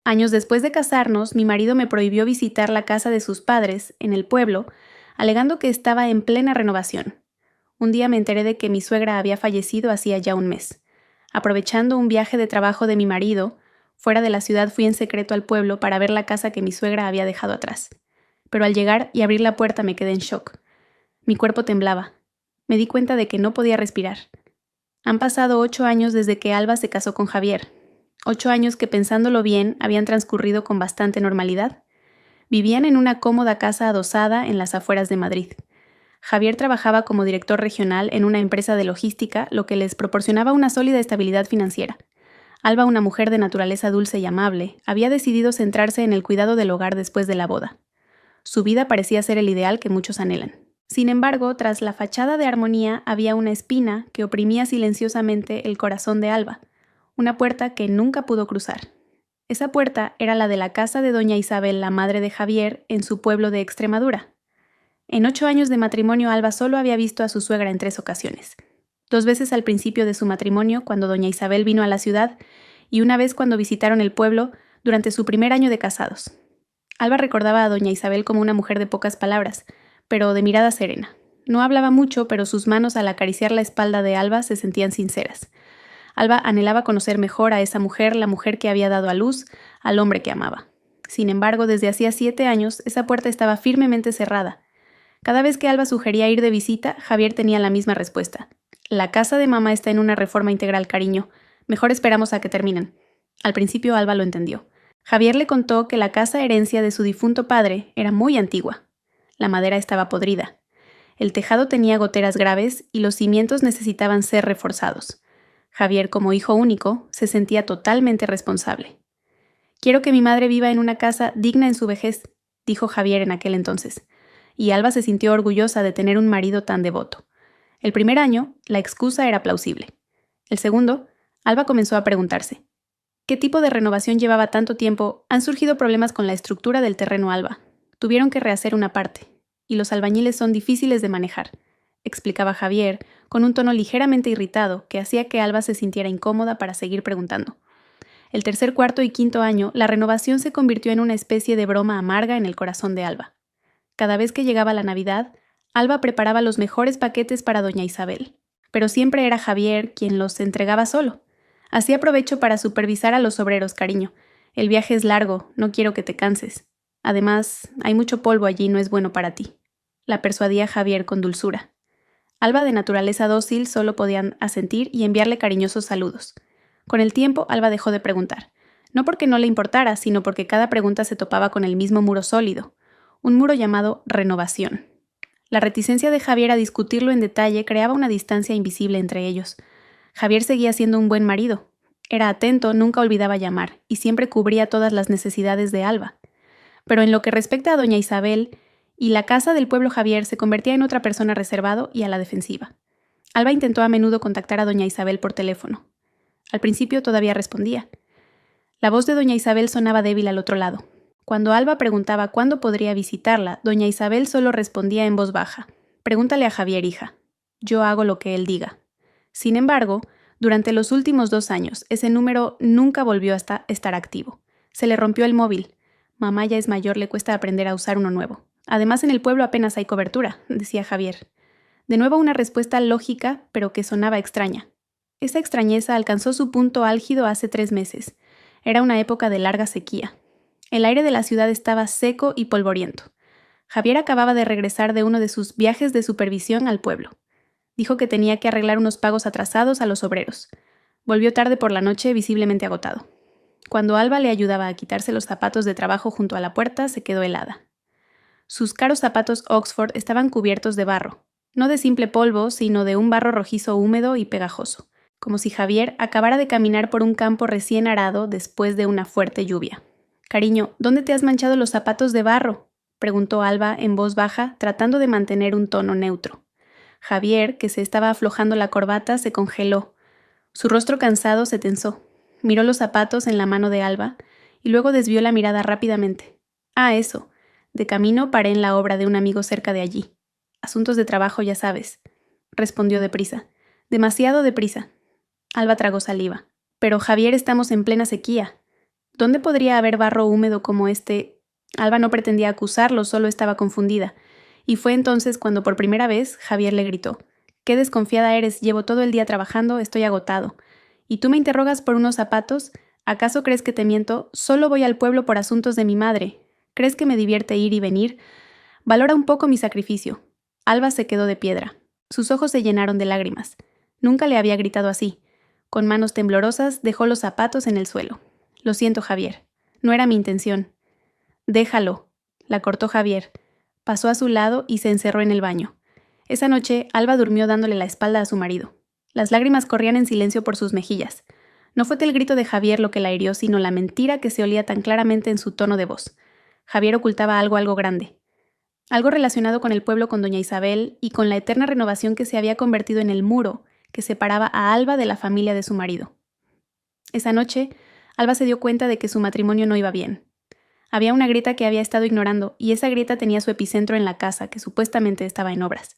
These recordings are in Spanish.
Años después de casarnos, mi marido me prohibió visitar la casa de sus padres, en el pueblo, alegando que estaba en plena renovación. Un día me enteré de que mi suegra había fallecido hacía ya un mes. Aprovechando un viaje de trabajo de mi marido, fuera de la ciudad fui en secreto al pueblo para ver la casa que mi suegra había dejado atrás. Pero al llegar y abrir la puerta me quedé en shock. Mi cuerpo temblaba. Me di cuenta de que no podía respirar. Han pasado 8 años desde que Alba se casó con Javier. 8 años que, pensándolo bien, habían transcurrido con bastante normalidad. Vivían en una cómoda casa adosada en las afueras de Madrid. Javier trabajaba como director regional en una empresa de logística, lo que les proporcionaba una sólida estabilidad financiera. Alba, una mujer de naturaleza dulce y amable, había decidido centrarse en el cuidado del hogar después de la boda. Su vida parecía ser el ideal que muchos anhelan. Sin embargo, tras la fachada de armonía había una espina que oprimía silenciosamente el corazón de Alba, una puerta que nunca pudo cruzar. Esa puerta era la de la casa de doña Isabel, la madre de Javier, en su pueblo de Extremadura. En 8 años de matrimonio, Alba solo había visto a su suegra en 3 ocasiones. 2 veces al principio de su matrimonio, cuando doña Isabel vino a la ciudad, y una vez cuando visitaron el pueblo durante su primer año de casados. Alba recordaba a doña Isabel como una mujer de pocas palabras, pero de mirada serena. No hablaba mucho, pero sus manos al acariciar la espalda de Alba se sentían sinceras. Alba anhelaba conocer mejor a esa mujer, la mujer que había dado a luz al hombre que amaba. Sin embargo, desde hacía 7 años, esa puerta estaba firmemente cerrada. Cada vez que Alba sugería ir de visita, Javier tenía la misma respuesta. La casa de mamá está en una reforma integral, cariño. Mejor esperamos a que terminen. Al principio Alba lo entendió. Javier le contó que la casa herencia de su difunto padre era muy antigua. La madera estaba podrida. El tejado tenía goteras graves y los cimientos necesitaban ser reforzados. Javier, como hijo único, se sentía totalmente responsable. «Quiero que mi madre viva en una casa digna en su vejez», dijo Javier en aquel entonces, y Alba se sintió orgullosa de tener un marido tan devoto. El primer año, la excusa era plausible. El segundo, Alba comenzó a preguntarse: ¿qué tipo de renovación llevaba tanto tiempo? Han surgido problemas con la estructura del terreno, Alba. Tuvieron que rehacer una parte, y los albañiles son difíciles de manejar, explicaba Javier, con un tono ligeramente irritado que hacía que Alba se sintiera incómoda para seguir preguntando. El tercer, cuarto y quinto año, la renovación se convirtió en una especie de broma amarga en el corazón de Alba. Cada vez que llegaba la Navidad, Alba preparaba los mejores paquetes para doña Isabel, pero siempre era Javier quien los entregaba solo. Así aprovecho para supervisar a los obreros, cariño. El viaje es largo, no quiero que te canses. Además, hay mucho polvo allí y no es bueno para ti. La persuadía Javier con dulzura. Alba, de naturaleza dócil, solo podía asentir y enviarle cariñosos saludos. Con el tiempo, Alba dejó de preguntar. No porque no le importara, sino porque cada pregunta se topaba con el mismo muro sólido. Un muro llamado renovación. La reticencia de Javier a discutirlo en detalle creaba una distancia invisible entre ellos. Javier seguía siendo un buen marido. Era atento, nunca olvidaba llamar, y siempre cubría todas las necesidades de Alba. Pero en lo que respecta a doña Isabel y la casa del pueblo, Javier se convertía en otra persona reservado y a la defensiva. Alba intentó a menudo contactar a doña Isabel por teléfono. Al principio todavía respondía. La voz de doña Isabel sonaba débil al otro lado. Cuando Alba preguntaba cuándo podría visitarla, doña Isabel solo respondía en voz baja: «Pregúntale a Javier, hija. Yo hago lo que él diga». Sin embargo, durante los últimos 2 años, ese número nunca volvió a estar activo. Se le rompió el móvil. Mamá ya es mayor, le cuesta aprender a usar uno nuevo. Además, en el pueblo apenas hay cobertura, decía Javier. De nuevo una respuesta lógica, pero que sonaba extraña. Esa extrañeza alcanzó su punto álgido hace 3 meses. Era una época de larga sequía. El aire de la ciudad estaba seco y polvoriento. Javier acababa de regresar de uno de sus viajes de supervisión al pueblo. Dijo que tenía que arreglar unos pagos atrasados a los obreros. Volvió tarde por la noche, visiblemente agotado. Cuando Alba le ayudaba a quitarse los zapatos de trabajo junto a la puerta, se quedó helada. Sus caros zapatos Oxford estaban cubiertos de barro, no de simple polvo, sino de un barro rojizo húmedo y pegajoso, como si Javier acabara de caminar por un campo recién arado después de una fuerte lluvia. «Cariño, ¿dónde te has manchado los zapatos de barro?», preguntó Alba en voz baja, tratando de mantener un tono neutro. Javier, que se estaba aflojando la corbata, se congeló. Su rostro cansado se tensó. Miró los zapatos en la mano de Alba y luego desvió la mirada rápidamente. «Ah, eso. De camino paré en la obra de un amigo cerca de allí. Asuntos de trabajo, ya sabes», respondió deprisa. «Demasiado deprisa». Alba tragó saliva. «Pero, Javier, estamos en plena sequía». ¿Dónde podría haber barro húmedo como este? Alba no pretendía acusarlo, solo estaba confundida. Y fue entonces cuando por primera vez Javier le gritó: «¡Qué desconfiada eres! Llevo todo el día trabajando, estoy agotado. ¿Y tú me interrogas por unos zapatos? ¿Acaso crees que te miento? Solo voy al pueblo por asuntos de mi madre. ¿Crees que me divierte ir y venir? Valora un poco mi sacrificio». Alba se quedó de piedra. Sus ojos se llenaron de lágrimas. Nunca le había gritado así. Con manos temblorosas dejó los zapatos en el suelo. «Lo siento, Javier. No era mi intención». «Déjalo», la cortó Javier. Pasó a su lado y se encerró en el baño. Esa noche, Alba durmió dándole la espalda a su marido. Las lágrimas corrían en silencio por sus mejillas. No fue el grito de Javier lo que la hirió, sino la mentira que se olía tan claramente en su tono de voz. Javier ocultaba algo grande. Algo relacionado con el pueblo, con doña Isabel y con la eterna renovación que se había convertido en el muro que separaba a Alba de la familia de su marido. Esa noche, Alba se dio cuenta de que su matrimonio no iba bien. Había una grieta que había estado ignorando, y esa grieta tenía su epicentro en la casa, que supuestamente estaba en obras.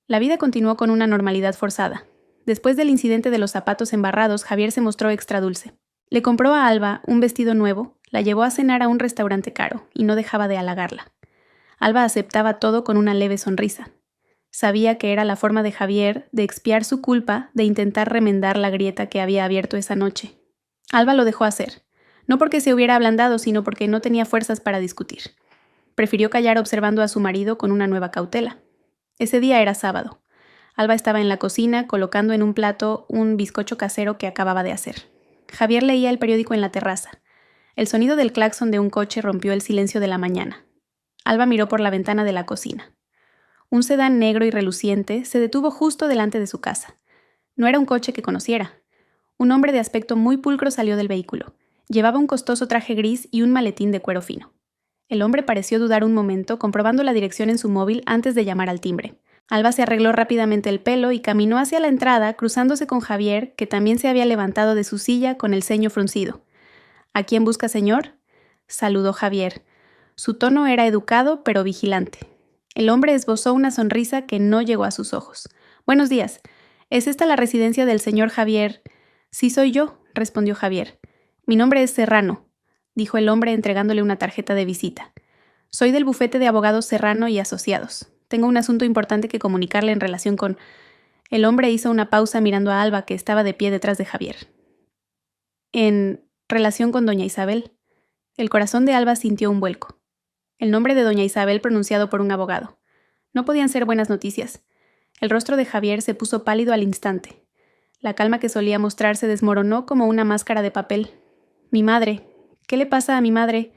La vida continuó con una normalidad forzada. Después del incidente de los zapatos embarrados, Javier se mostró extra dulce. Le compró a Alba un vestido nuevo, la llevó a cenar a un restaurante caro, y no dejaba de halagarla. Alba aceptaba todo con una leve sonrisa. Sabía que era la forma de Javier de expiar su culpa, de intentar remendar la grieta que había abierto esa noche. Alba lo dejó hacer. No porque se hubiera ablandado, sino porque no tenía fuerzas para discutir. Prefirió callar observando a su marido con una nueva cautela. Ese día era sábado. Alba estaba en la cocina colocando en un plato un bizcocho casero que acababa de hacer. Javier leía el periódico en la terraza. El sonido del claxon de un coche rompió el silencio de la mañana. Alba miró por la ventana de la cocina. Un sedán negro y reluciente se detuvo justo delante de su casa. No era un coche que conociera. Un hombre de aspecto muy pulcro salió del vehículo. Llevaba un costoso traje gris y un maletín de cuero fino. El hombre pareció dudar un momento, comprobando la dirección en su móvil antes de llamar al timbre. Alba se arregló rápidamente el pelo y caminó hacia la entrada, cruzándose con Javier, que también se había levantado de su silla con el ceño fruncido. «¿A quién busca, señor?», saludó Javier. Su tono era educado, pero vigilante. El hombre esbozó una sonrisa que no llegó a sus ojos. «Buenos días. ¿Es esta la residencia del señor Javier?» «Sí, soy yo», respondió Javier. «Mi nombre es Serrano», dijo el hombre entregándole una tarjeta de visita. «Soy del bufete de abogados Serrano y Asociados. Tengo un asunto importante que comunicarle en relación con...». El hombre hizo una pausa mirando a Alba, que estaba de pie detrás de Javier. «¿En relación con doña Isabel?». El corazón de Alba sintió un vuelco. El nombre de doña Isabel pronunciado por un abogado. No podían ser buenas noticias. El rostro de Javier se puso pálido al instante. La calma que solía mostrar se desmoronó como una máscara de papel. «Mi madre. ¿Qué le pasa a mi madre?».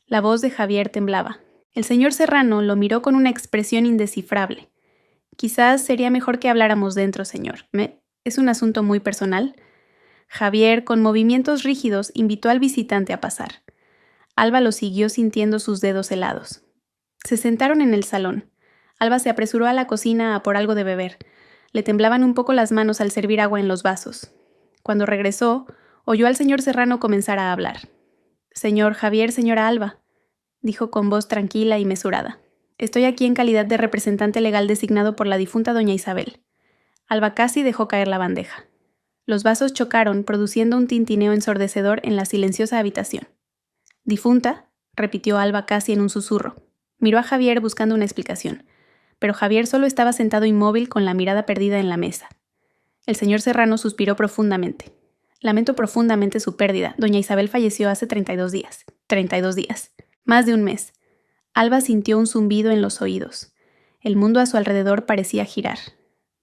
La voz de Javier temblaba. El señor Serrano lo miró con una expresión indescifrable. «Quizás sería mejor que habláramos dentro, señor. ¿Es un asunto muy personal?». Javier, con movimientos rígidos, invitó al visitante a pasar. Alba lo siguió sintiendo sus dedos helados. Se sentaron en el salón. Alba se apresuró a la cocina a por algo de beber. Le temblaban un poco las manos al servir agua en los vasos. Cuando regresó, oyó al señor Serrano comenzar a hablar. «Señor Javier, señora Alba», dijo con voz tranquila y mesurada. «Estoy aquí en calidad de representante legal designado por la difunta doña Isabel». Alba casi dejó caer la bandeja. Los vasos chocaron, produciendo un tintineo ensordecedor en la silenciosa habitación. «¿Difunta?», repitió Alba casi en un susurro. Miró a Javier buscando una explicación, pero Javier solo estaba sentado inmóvil con la mirada perdida en la mesa. El señor Serrano suspiró profundamente. «Lamento profundamente su pérdida. Doña Isabel falleció hace 32 días. 32 días. Más de un mes». Alba sintió un zumbido en los oídos. El mundo a su alrededor parecía girar.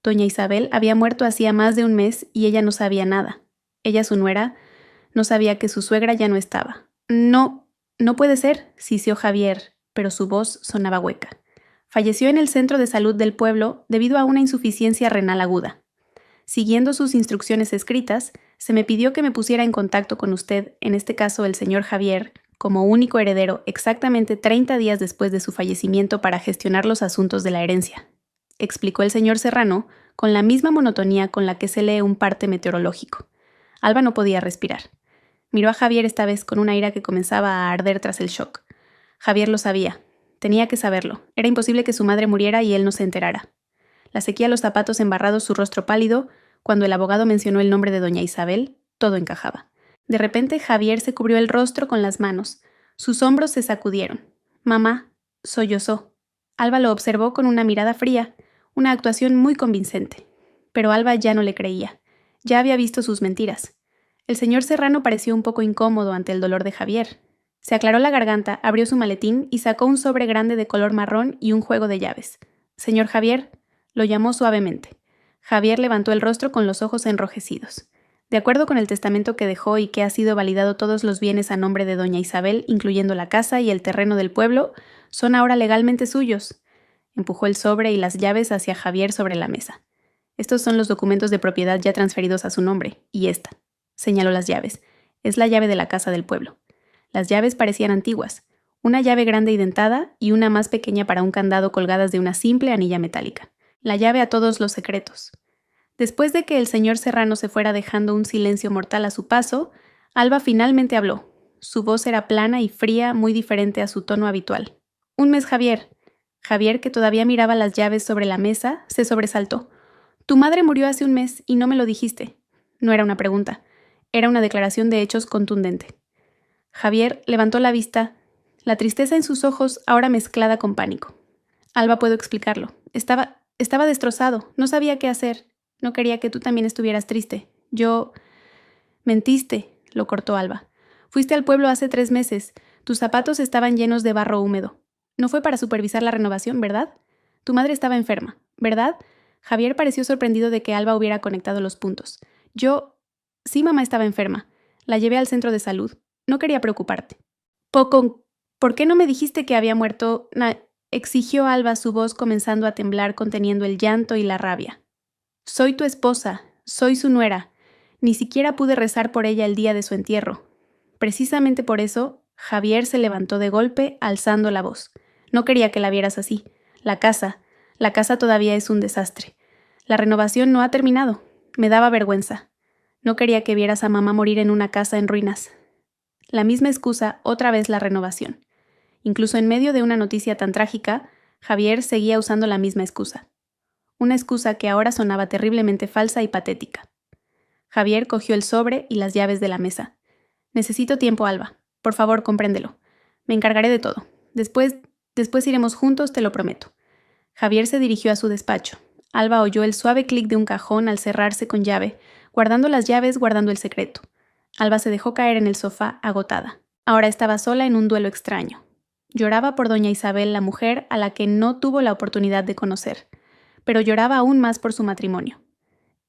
Doña Isabel había muerto hacía más de un mes y ella no sabía nada. Ella, su nuera, no sabía que su suegra ya no estaba. «No, no puede ser», siseó Javier, pero su voz sonaba hueca. «Falleció en el centro de salud del pueblo debido a una insuficiencia renal aguda. Siguiendo sus instrucciones escritas, se me pidió que me pusiera en contacto con usted, en este caso el señor Javier, como único heredero exactamente 30 días después de su fallecimiento para gestionar los asuntos de la herencia», explicó el señor Serrano con la misma monotonía con la que se lee un parte meteorológico. Alba no podía respirar. Miró a Javier esta vez con una ira que comenzaba a arder tras el shock. Javier lo sabía. Tenía que saberlo. Era imposible que su madre muriera y él no se enterara. La sequía los zapatos embarrados, su rostro pálido. Cuando el abogado mencionó el nombre de doña Isabel, todo encajaba. De repente Javier se cubrió el rostro con las manos. Sus hombros se sacudieron. Mamá, sollozó. Alba lo observó con una mirada fría, una actuación muy convincente. Pero Alba ya no le creía. Ya había visto sus mentiras. El señor Serrano pareció un poco incómodo ante el dolor de Javier. Se aclaró la garganta, abrió su maletín y sacó un sobre grande de color marrón y un juego de llaves. «Señor Javier», lo llamó suavemente. Javier levantó el rostro con los ojos enrojecidos. De acuerdo con el testamento que dejó y que ha sido validado, todos los bienes a nombre de doña Isabel, incluyendo la casa y el terreno del pueblo, son ahora legalmente suyos. Empujó el sobre y las llaves hacia Javier sobre la mesa. Estos son los documentos de propiedad ya transferidos a su nombre, y esta, señaló las llaves, es la llave de la casa del pueblo. Las llaves parecían antiguas, una llave grande y dentada y una más pequeña para un candado colgadas de una simple anilla metálica. La llave a todos los secretos. Después de que el señor Serrano se fuera dejando un silencio mortal a su paso, Alba finalmente habló. Su voz era plana y fría, muy diferente a su tono habitual. «Un mes, Javier». Javier, que todavía miraba las llaves sobre la mesa, se sobresaltó. «Tu madre murió hace un mes y no me lo dijiste». No era una pregunta, era una declaración de hechos contundente. Javier levantó la vista, la tristeza en sus ojos ahora mezclada con pánico. «Alba, puedo explicarlo. Estaba destrozado, no sabía qué hacer. No quería que tú también estuvieras triste. Yo...» «Mentiste», lo cortó Alba. «Fuiste al pueblo hace 3 meses. Tus zapatos estaban llenos de barro húmedo. No fue para supervisar la renovación, ¿verdad? Tu madre estaba enferma, ¿verdad?» Javier pareció sorprendido de que Alba hubiera conectado los puntos. Sí, mamá estaba enferma. La llevé al centro de salud. No quería preocuparte». ¿Por qué no me dijiste que había muerto?» exigió Alba, su voz comenzando a temblar, conteniendo el llanto y la rabia. «Soy tu esposa, soy su nuera. Ni siquiera pude rezar por ella el día de su entierro». Precisamente por eso, Javier se levantó de golpe, alzando la voz. «No quería que la vieras así. La casa todavía es un desastre. La renovación no ha terminado. Me daba vergüenza. No quería que vieras a mamá morir en una casa en ruinas». La misma excusa, otra vez la renovación. Incluso en medio de una noticia tan trágica, Javier seguía usando la misma excusa. Una excusa que ahora sonaba terriblemente falsa y patética. Javier cogió el sobre y las llaves de la mesa. «Necesito tiempo, Alba. Por favor, compréndelo. Me encargaré de todo. Después iremos juntos, te lo prometo». Javier se dirigió a su despacho. Alba oyó el suave clic de un cajón al cerrarse con llave, guardando las llaves, guardando el secreto. Alba se dejó caer en el sofá, agotada. Ahora estaba sola en un duelo extraño. Lloraba por doña Isabel, la mujer a la que no tuvo la oportunidad de conocer, pero lloraba aún más por su matrimonio.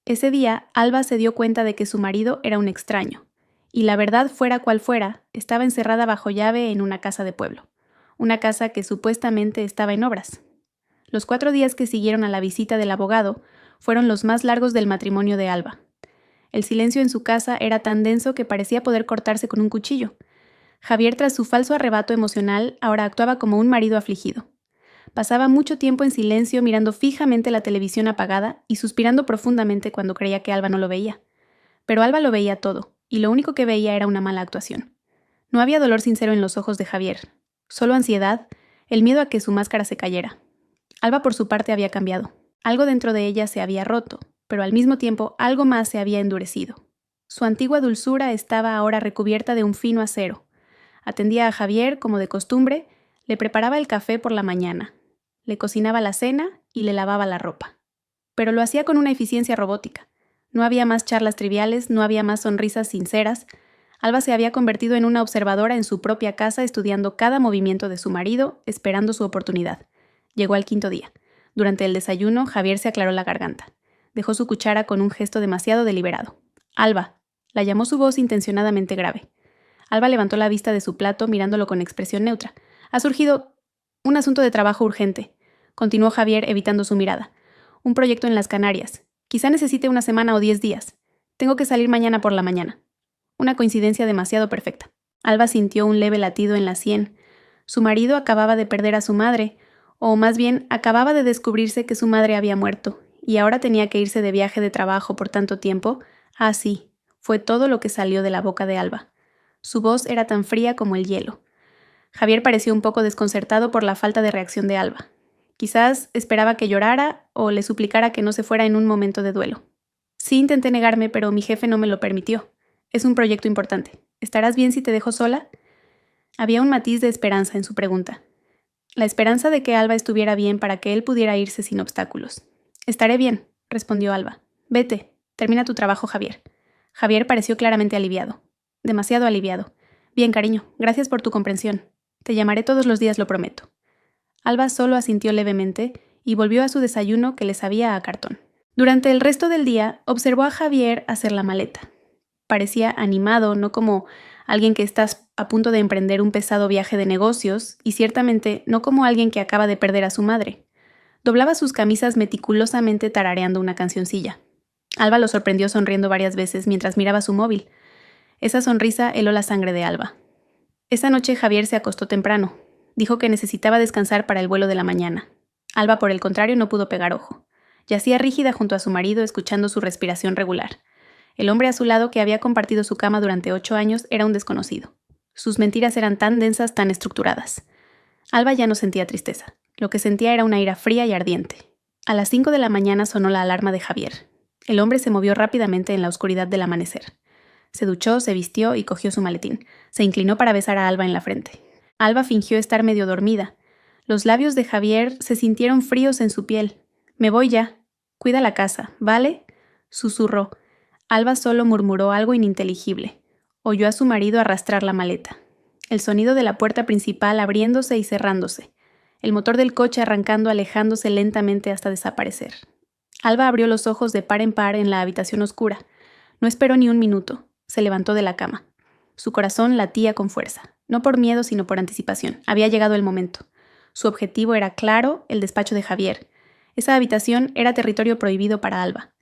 Ese día, Alba se dio cuenta de que su marido era un extraño, y la verdad fuera cual fuera, estaba encerrada bajo llave en una casa de pueblo, una casa que supuestamente estaba en obras. Los 4 días que siguieron a la visita del abogado fueron los más largos del matrimonio de Alba. El silencio en su casa era tan denso que parecía poder cortarse con un cuchillo. Javier, tras su falso arrebato emocional, ahora actuaba como un marido afligido. Pasaba mucho tiempo en silencio mirando fijamente la televisión apagada y suspirando profundamente cuando creía que Alba no lo veía. Pero Alba lo veía todo, y lo único que veía era una mala actuación. No había dolor sincero en los ojos de Javier, solo ansiedad, el miedo a que su máscara se cayera. Alba, por su parte, había cambiado. Algo dentro de ella se había roto, pero al mismo tiempo algo más se había endurecido. Su antigua dulzura estaba ahora recubierta de un fino acero. Atendía a Javier como de costumbre, le preparaba el café por la mañana, le cocinaba la cena y le lavaba la ropa. Pero lo hacía con una eficiencia robótica. No había más charlas triviales, no había más sonrisas sinceras. Alba se había convertido en una observadora en su propia casa, estudiando cada movimiento de su marido, esperando su oportunidad. Llegó al 5.º día. Durante el desayuno, Javier se aclaró la garganta. Dejó su cuchara con un gesto demasiado deliberado. «Alba», la llamó su voz intencionadamente grave. Alba levantó la vista de su plato mirándolo con expresión neutra. «Ha surgido un asunto de trabajo urgente», continuó Javier evitando su mirada. «Un proyecto en las Canarias. Quizá necesite 1 semana o 10 días. Tengo que salir mañana por la mañana». Una coincidencia demasiado perfecta. Alba sintió un leve latido en la sien. Su marido acababa de perder a su madre, o más bien acababa de descubrirse que su madre había muerto, y ahora tenía que irse de viaje de trabajo por tanto tiempo. Ah, sí, fue todo lo que salió de la boca de Alba. Su voz era tan fría como el hielo. Javier pareció un poco desconcertado por la falta de reacción de Alba. Quizás esperaba que llorara o le suplicara que no se fuera en un momento de duelo. «Sí, intenté negarme, pero mi jefe no me lo permitió. Es un proyecto importante. ¿Estarás bien si te dejo sola? Había un matiz de esperanza en su pregunta. La esperanza de que Alba estuviera bien para que él pudiera irse sin obstáculos. Estaré bien, respondió Alba. Vete, termina tu trabajo, Javier. Javier pareció claramente aliviado. Demasiado aliviado. Bien, cariño, gracias por tu comprensión. Te llamaré todos los días, lo prometo. Alba solo asintió levemente y volvió a su desayuno que le sabía a cartón. Durante el resto del día, observó a Javier hacer la maleta. Parecía animado, no como alguien que estás a punto de emprender un pesado viaje de negocios, y ciertamente no como alguien que acaba de perder a su madre. Doblaba sus camisas meticulosamente tarareando una cancioncilla. Alba lo sorprendió sonriendo varias veces mientras miraba su móvil. Esa sonrisa heló la sangre de Alba. Esa noche Javier se acostó temprano. Dijo que necesitaba descansar para el vuelo de la mañana. Alba, por el contrario, no pudo pegar ojo. Yacía rígida junto a su marido, escuchando su respiración regular. El hombre a su lado, que había compartido su cama durante 8 años, era un desconocido. Sus mentiras eran tan densas, tan estructuradas. Alba ya no sentía tristeza. Lo que sentía era una ira fría y ardiente. A las 5 de la mañana sonó la alarma de Javier. El hombre se movió rápidamente en la oscuridad del amanecer. Se duchó, se vistió y cogió su maletín. Se inclinó para besar a Alba en la frente. Alba fingió estar medio dormida. Los labios de Javier se sintieron fríos en su piel. «Me voy ya. Cuida la casa, ¿vale?», susurró. Alba solo murmuró algo ininteligible. Oyó a su marido arrastrar la maleta. El sonido de la puerta principal abriéndose y cerrándose. El motor del coche arrancando, alejándose lentamente hasta desaparecer. Alba abrió los ojos de par en par en la habitación oscura. No esperó ni un minuto. Se levantó de la cama. Su corazón latía con fuerza. No por miedo, sino por anticipación. Había llegado el momento. Su objetivo era claro, el despacho de Javier. Esa habitación era territorio prohibido para Alba.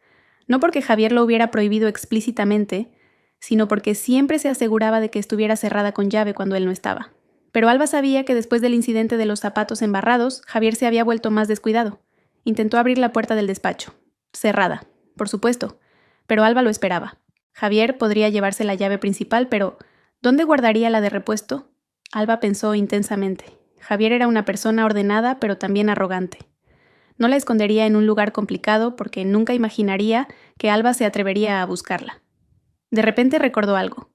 No porque Javier lo hubiera prohibido explícitamente, sino porque siempre se aseguraba de que estuviera cerrada con llave cuando él no estaba. Pero Alba sabía que después del incidente de los zapatos embarrados, Javier se había vuelto más descuidado. Intentó abrir la puerta del despacho. Cerrada, por supuesto, pero Alba lo esperaba. Javier podría llevarse la llave principal, pero ¿dónde guardaría la de repuesto? Alba pensó intensamente. Javier era una persona ordenada, pero también arrogante. No la escondería en un lugar complicado porque nunca imaginaría que Alba se atrevería a buscarla. De repente recordó algo.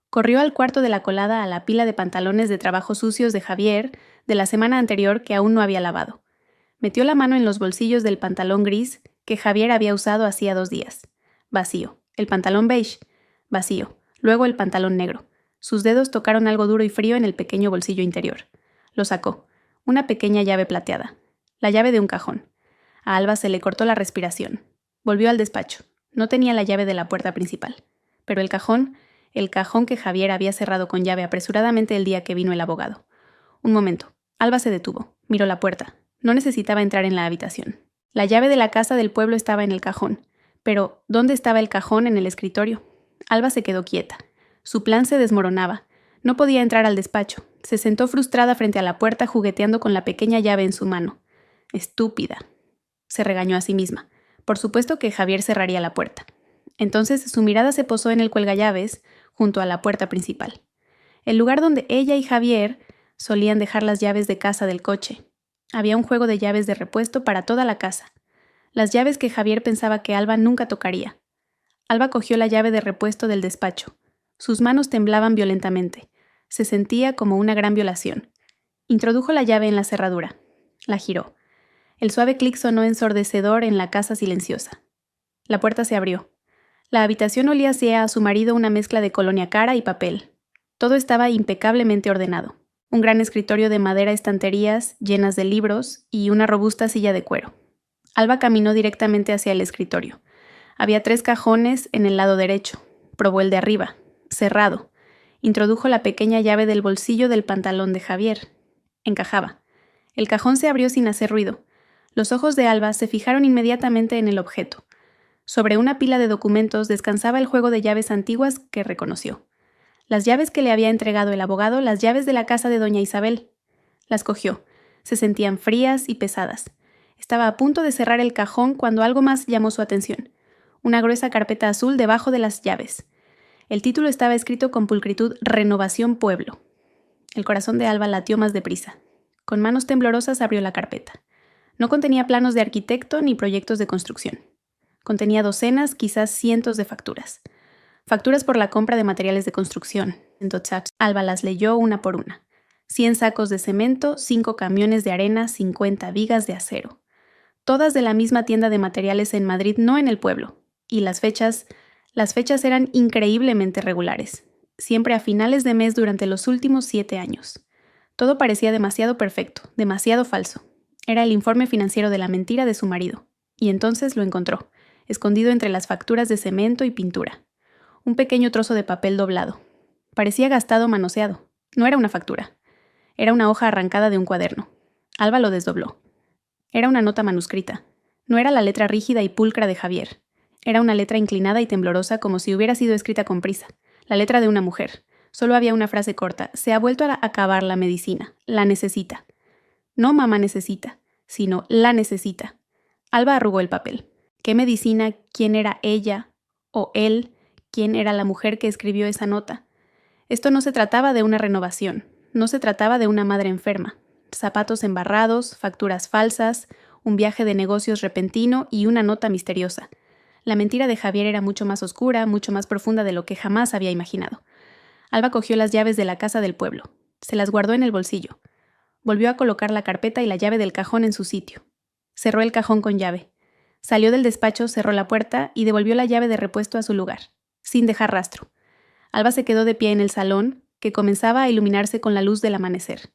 Corrió al cuarto de la colada a la pila de pantalones de trabajo sucios de Javier de la semana anterior que aún no había lavado. Metió la mano en los bolsillos del pantalón gris que Javier había usado hacía 2 días. Vacío. El pantalón beige. Vacío. Luego el pantalón negro. Sus dedos tocaron algo duro y frío en el pequeño bolsillo interior. Lo sacó. Una pequeña llave plateada. La llave de un cajón. A Alba se le cortó la respiración. Volvió al despacho. No tenía la llave de la puerta principal. Pero el cajón que Javier había cerrado con llave apresuradamente el día que vino el abogado. Un momento. Alba se detuvo. Miró la puerta. No necesitaba entrar en la habitación. La llave de la casa del pueblo estaba en el cajón. Pero, ¿dónde estaba el cajón en el escritorio? Alba se quedó quieta. Su plan se desmoronaba. No podía entrar al despacho. Se sentó frustrada frente a la puerta jugueteando con la pequeña llave en su mano. Estúpida. Se regañó a sí misma. Por supuesto que Javier cerraría la puerta. Entonces su mirada se posó en el cuelgallaves junto a la puerta principal. El lugar donde ella y Javier solían dejar las llaves de casa del coche. Había un juego de llaves de repuesto para toda la casa. Las llaves que Javier pensaba que Alba nunca tocaría. Alba cogió la llave de repuesto del despacho. Sus manos temblaban violentamente. Se sentía como una gran violación. Introdujo la llave en la cerradura. La giró. El suave clic sonó ensordecedor en la casa silenciosa. La puerta se abrió. La habitación olía hacia a su marido una mezcla de colonia cara y papel. Todo estaba impecablemente ordenado. Un gran escritorio de madera, estanterías llenas de libros y una robusta silla de cuero. Alba caminó directamente hacia el escritorio. Había 3 cajones en el lado derecho. Probó el de arriba. Cerrado. Introdujo la pequeña llave del bolsillo del pantalón de Javier. Encajaba. El cajón se abrió sin hacer ruido. Los ojos de Alba se fijaron inmediatamente en el objeto. Sobre una pila de documentos descansaba el juego de llaves antiguas que reconoció. Las llaves que le había entregado el abogado, las llaves de la casa de doña Isabel. Las cogió. Se sentían frías y pesadas. Estaba a punto de cerrar el cajón cuando algo más llamó su atención. Una gruesa carpeta azul debajo de las llaves. El título estaba escrito con pulcritud «Renovación Pueblo». El corazón de Alba latió más deprisa. Con manos temblorosas abrió la carpeta. No contenía planos de arquitecto ni proyectos de construcción. Contenía docenas, quizás cientos de facturas. Facturas por la compra de materiales de construcción. Entonces, Alba las leyó una por una. 100 sacos de cemento, 5 camiones de arena, 50 vigas de acero. Todas de la misma tienda de materiales en Madrid, no en el pueblo. Y las fechas eran increíblemente regulares. Siempre a finales de mes durante los últimos 7 años. Todo parecía demasiado perfecto, demasiado falso. Era el informe financiero de la mentira de su marido. Y entonces lo encontró, escondido entre las facturas de cemento y pintura. Un pequeño trozo de papel doblado. Parecía gastado o manoseado. No era una factura. Era una hoja arrancada de un cuaderno. Alba lo desdobló. Era una nota manuscrita. No era la letra rígida y pulcra de Javier. Era una letra inclinada y temblorosa como si hubiera sido escrita con prisa. La letra de una mujer. Solo había una frase corta. Se ha vuelto a acabar la medicina. La necesita. No mamá necesita, sino la necesita. Alba arrugó el papel. ¿Qué medicina? ¿Quién era ella? ¿O él? ¿Quién era la mujer que escribió esa nota? Esto no se trataba de una renovación. No se trataba de una madre enferma. Zapatos embarrados, facturas falsas, un viaje de negocios repentino y una nota misteriosa. La mentira de Javier era mucho más oscura, mucho más profunda de lo que jamás había imaginado. Alba cogió las llaves de la casa del pueblo. Se las guardó en el bolsillo. Volvió a colocar la carpeta y la llave del cajón en su sitio. Cerró el cajón con llave. Salió del despacho, cerró la puerta y devolvió la llave de repuesto a su lugar, sin dejar rastro. Alba se quedó de pie en el salón, que comenzaba a iluminarse con la luz del amanecer.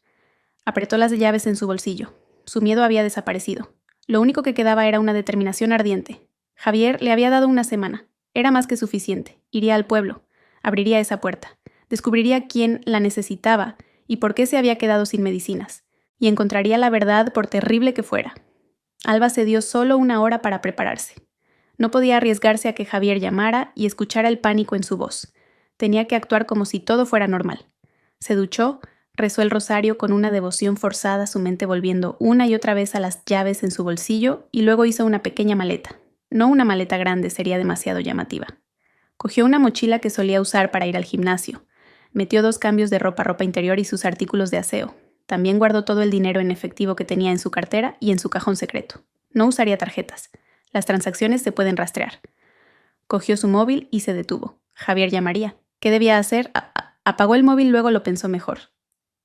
Apretó las llaves en su bolsillo. Su miedo había desaparecido. Lo único que quedaba era una determinación ardiente. Javier le había dado una semana. Era más que suficiente. Iría al pueblo. Abriría esa puerta. Descubriría quién la necesitaba y por qué se había quedado sin medicinas. Y encontraría la verdad por terrible que fuera. Alba se dio solo una hora para prepararse. No podía arriesgarse a que Javier llamara y escuchara el pánico en su voz. Tenía que actuar como si todo fuera normal. Se duchó, rezó el rosario con una devoción forzada, su mente volviendo una y otra vez a las llaves en su bolsillo, y luego hizo una pequeña maleta. No una maleta grande, sería demasiado llamativa. Cogió una mochila que solía usar para ir al gimnasio. Metió 2 cambios de ropa interior y sus artículos de aseo. También guardó todo el dinero en efectivo que tenía en su cartera y en su cajón secreto. No usaría tarjetas. Las transacciones se pueden rastrear. Cogió su móvil y se detuvo. Javier llamaría. ¿Qué debía hacer? Apagó el móvil, luego lo pensó mejor.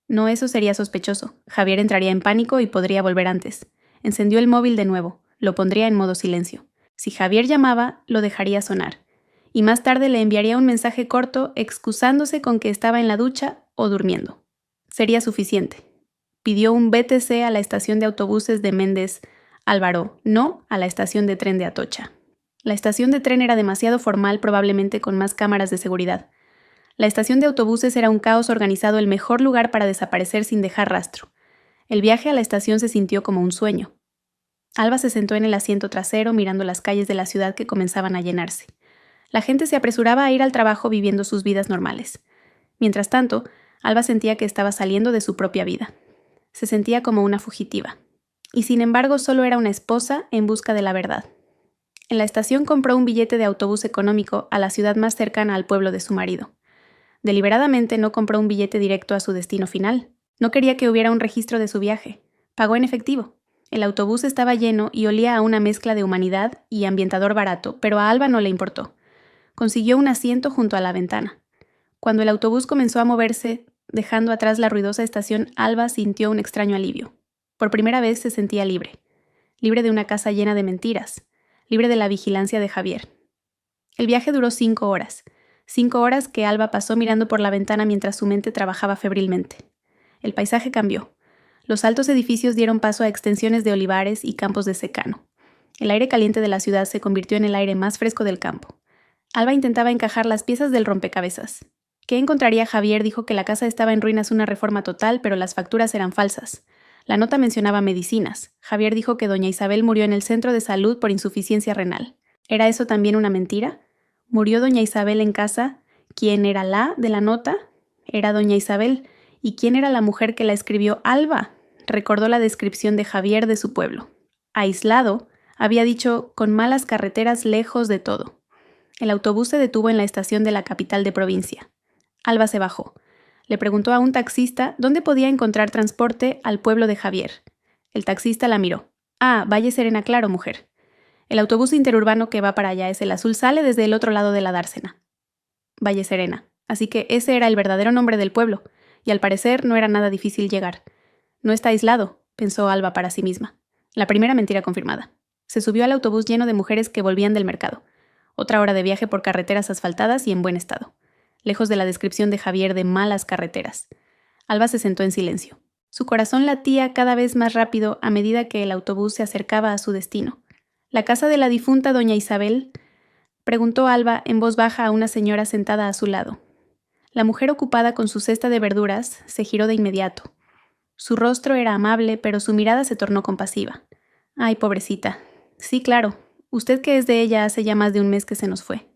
No, eso sería sospechoso. Javier entraría en pánico y podría volver antes. Encendió el móvil de nuevo. Lo pondría en modo silencio. Si Javier llamaba, lo dejaría sonar. Y más tarde le enviaría un mensaje corto excusándose con que estaba en la ducha o durmiendo. Sería suficiente. Pidió un BTC a la estación de autobuses de Méndez Álvaro, no a la estación de tren de Atocha. La estación de tren era demasiado formal, probablemente con más cámaras de seguridad. La estación de autobuses era un caos organizado, el mejor lugar para desaparecer sin dejar rastro. El viaje a la estación se sintió como un sueño. Alba se sentó en el asiento trasero mirando las calles de la ciudad que comenzaban a llenarse. La gente se apresuraba a ir al trabajo viviendo sus vidas normales. Mientras tanto, Alba sentía que estaba saliendo de su propia vida. Se sentía como una fugitiva. Y sin embargo, solo era una esposa en busca de la verdad. En la estación compró un billete de autobús económico a la ciudad más cercana al pueblo de su marido. Deliberadamente no compró un billete directo a su destino final. No quería que hubiera un registro de su viaje. Pagó en efectivo. El autobús estaba lleno y olía a una mezcla de humanidad y ambientador barato, pero a Alba no le importó. Consiguió un asiento junto a la ventana. Cuando el autobús comenzó a moverse, dejando atrás la ruidosa estación, Alba sintió un extraño alivio. Por primera vez se sentía libre. Libre de una casa llena de mentiras. Libre de la vigilancia de Javier. El viaje duró 5 horas. 5 horas que Alba pasó mirando por la ventana mientras su mente trabajaba febrilmente. El paisaje cambió. Los altos edificios dieron paso a extensiones de olivares y campos de secano. El aire caliente de la ciudad se convirtió en el aire más fresco del campo. Alba intentaba encajar las piezas del rompecabezas. ¿Qué encontraría Javier? Dijo que la casa estaba en ruinas, una reforma total, pero las facturas eran falsas. La nota mencionaba medicinas. Javier dijo que doña Isabel murió en el centro de salud por insuficiencia renal. ¿Era eso también una mentira? ¿Murió doña Isabel en casa? ¿Quién era la de la nota? Era doña Isabel. ¿Y quién era la mujer que la escribió? Alba. Recordó la descripción de Javier de su pueblo. Aislado, había dicho, con malas carreteras, lejos de todo. El autobús se detuvo en la estación de la capital de provincia. Alba se bajó. Le preguntó a un taxista dónde podía encontrar transporte al pueblo de Javier. El taxista la miró. Ah, Valle Serena, claro, mujer. El autobús interurbano que va para allá es el azul, sale desde el otro lado de la dársena. Valle Serena. Así que ese era el verdadero nombre del pueblo, y al parecer no era nada difícil llegar. No está aislado, pensó Alba para sí misma. La primera mentira confirmada. Se subió al autobús lleno de mujeres que volvían del mercado. Otra hora de viaje por carreteras asfaltadas y en buen estado. Lejos de la descripción de Javier de malas carreteras. Alba se sentó en silencio. Su corazón latía cada vez más rápido a medida que el autobús se acercaba a su destino. ¿La casa de la difunta doña Isabel? Preguntó Alba en voz baja a una señora sentada a su lado. La mujer ocupada con su cesta de verduras se giró de inmediato. Su rostro era amable, pero su mirada se tornó compasiva. Ay, pobrecita. Sí, claro. Usted que es de ella hace ya más de un mes que se nos fue.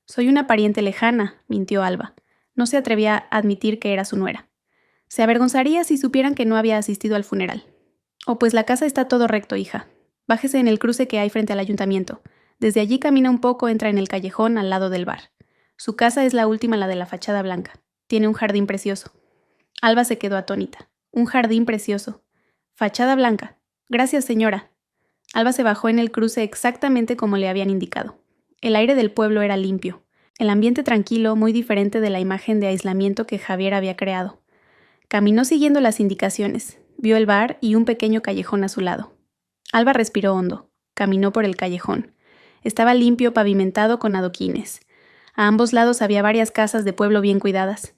Soy una pariente lejana, mintió Alba. No se atrevía a admitir que era su nuera. Se avergonzaría si supieran que no había asistido al funeral. Oh, pues la casa está todo recto, hija. Bájese en el cruce que hay frente al ayuntamiento. Desde allí camina un poco, entra en el callejón al lado del bar. Su casa es la última, la de la fachada blanca. Tiene un jardín precioso. Alba se quedó atónita. Un jardín precioso. Fachada blanca. Gracias, señora. Alba se bajó en el cruce exactamente como le habían indicado. El aire del pueblo era limpio. El ambiente tranquilo, muy diferente de la imagen de aislamiento que Javier había creado. Caminó siguiendo las indicaciones. Vio el bar y un pequeño callejón a su lado. Alba respiró hondo. Caminó por el callejón. Estaba limpio, pavimentado con adoquines. A ambos lados había varias casas de pueblo bien cuidadas.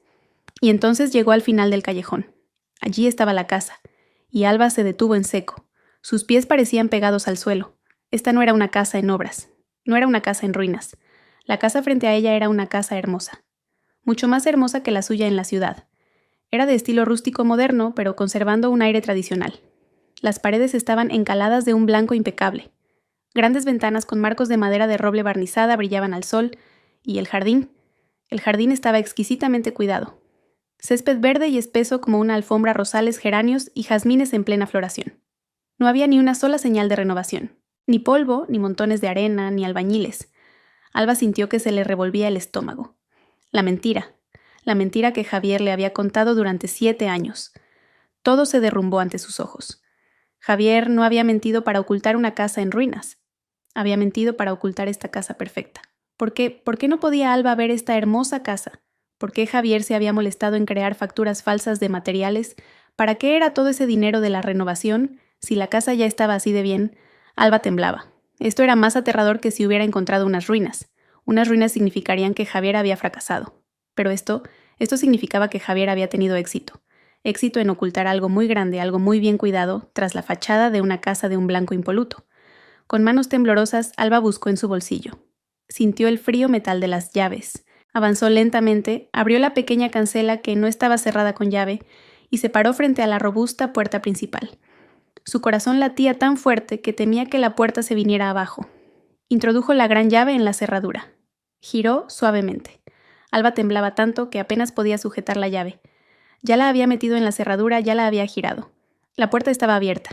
Y entonces llegó al final del callejón. Allí estaba la casa. Y Alba se detuvo en seco. Sus pies parecían pegados al suelo. Esta no era una casa en obras. No era una casa en ruinas. La casa frente a ella era una casa hermosa. Mucho más hermosa que la suya en la ciudad. Era de estilo rústico moderno, pero conservando un aire tradicional. Las paredes estaban encaladas de un blanco impecable. Grandes ventanas con marcos de madera de roble barnizada brillaban al sol, y el jardín estaba exquisitamente cuidado. Césped verde y espeso como una alfombra, rosales, geranios y jazmines en plena floración. No había ni una sola señal de renovación. Ni polvo, ni montones de arena, ni albañiles. Alba sintió que se le revolvía el estómago. La mentira que Javier le había contado durante 7 años. Todo se derrumbó ante sus ojos. Javier no había mentido para ocultar una casa en ruinas. Había mentido para ocultar esta casa perfecta. ¿Por qué no podía Alba ver esta hermosa casa? ¿Por qué Javier se había molestado en crear facturas falsas de materiales? ¿Para qué era todo ese dinero de la renovación? Si la casa ya estaba así de bien, Alba temblaba. Esto era más aterrador que si hubiera encontrado unas ruinas. Unas ruinas significarían que Javier había fracasado. Pero esto significaba que Javier había tenido éxito. Éxito en ocultar algo muy grande, algo muy bien cuidado, tras la fachada de una casa de un blanco impoluto. Con manos temblorosas, Alba buscó en su bolsillo. Sintió el frío metal de las llaves. Avanzó lentamente, abrió la pequeña cancela que no estaba cerrada con llave y se paró frente a la robusta puerta principal. Su corazón latía tan fuerte que temía que la puerta se viniera abajo. Introdujo la gran llave en la cerradura. Giró suavemente. Alba temblaba tanto que apenas podía sujetar la llave. Ya la había metido en la cerradura, ya la había girado. La puerta estaba abierta,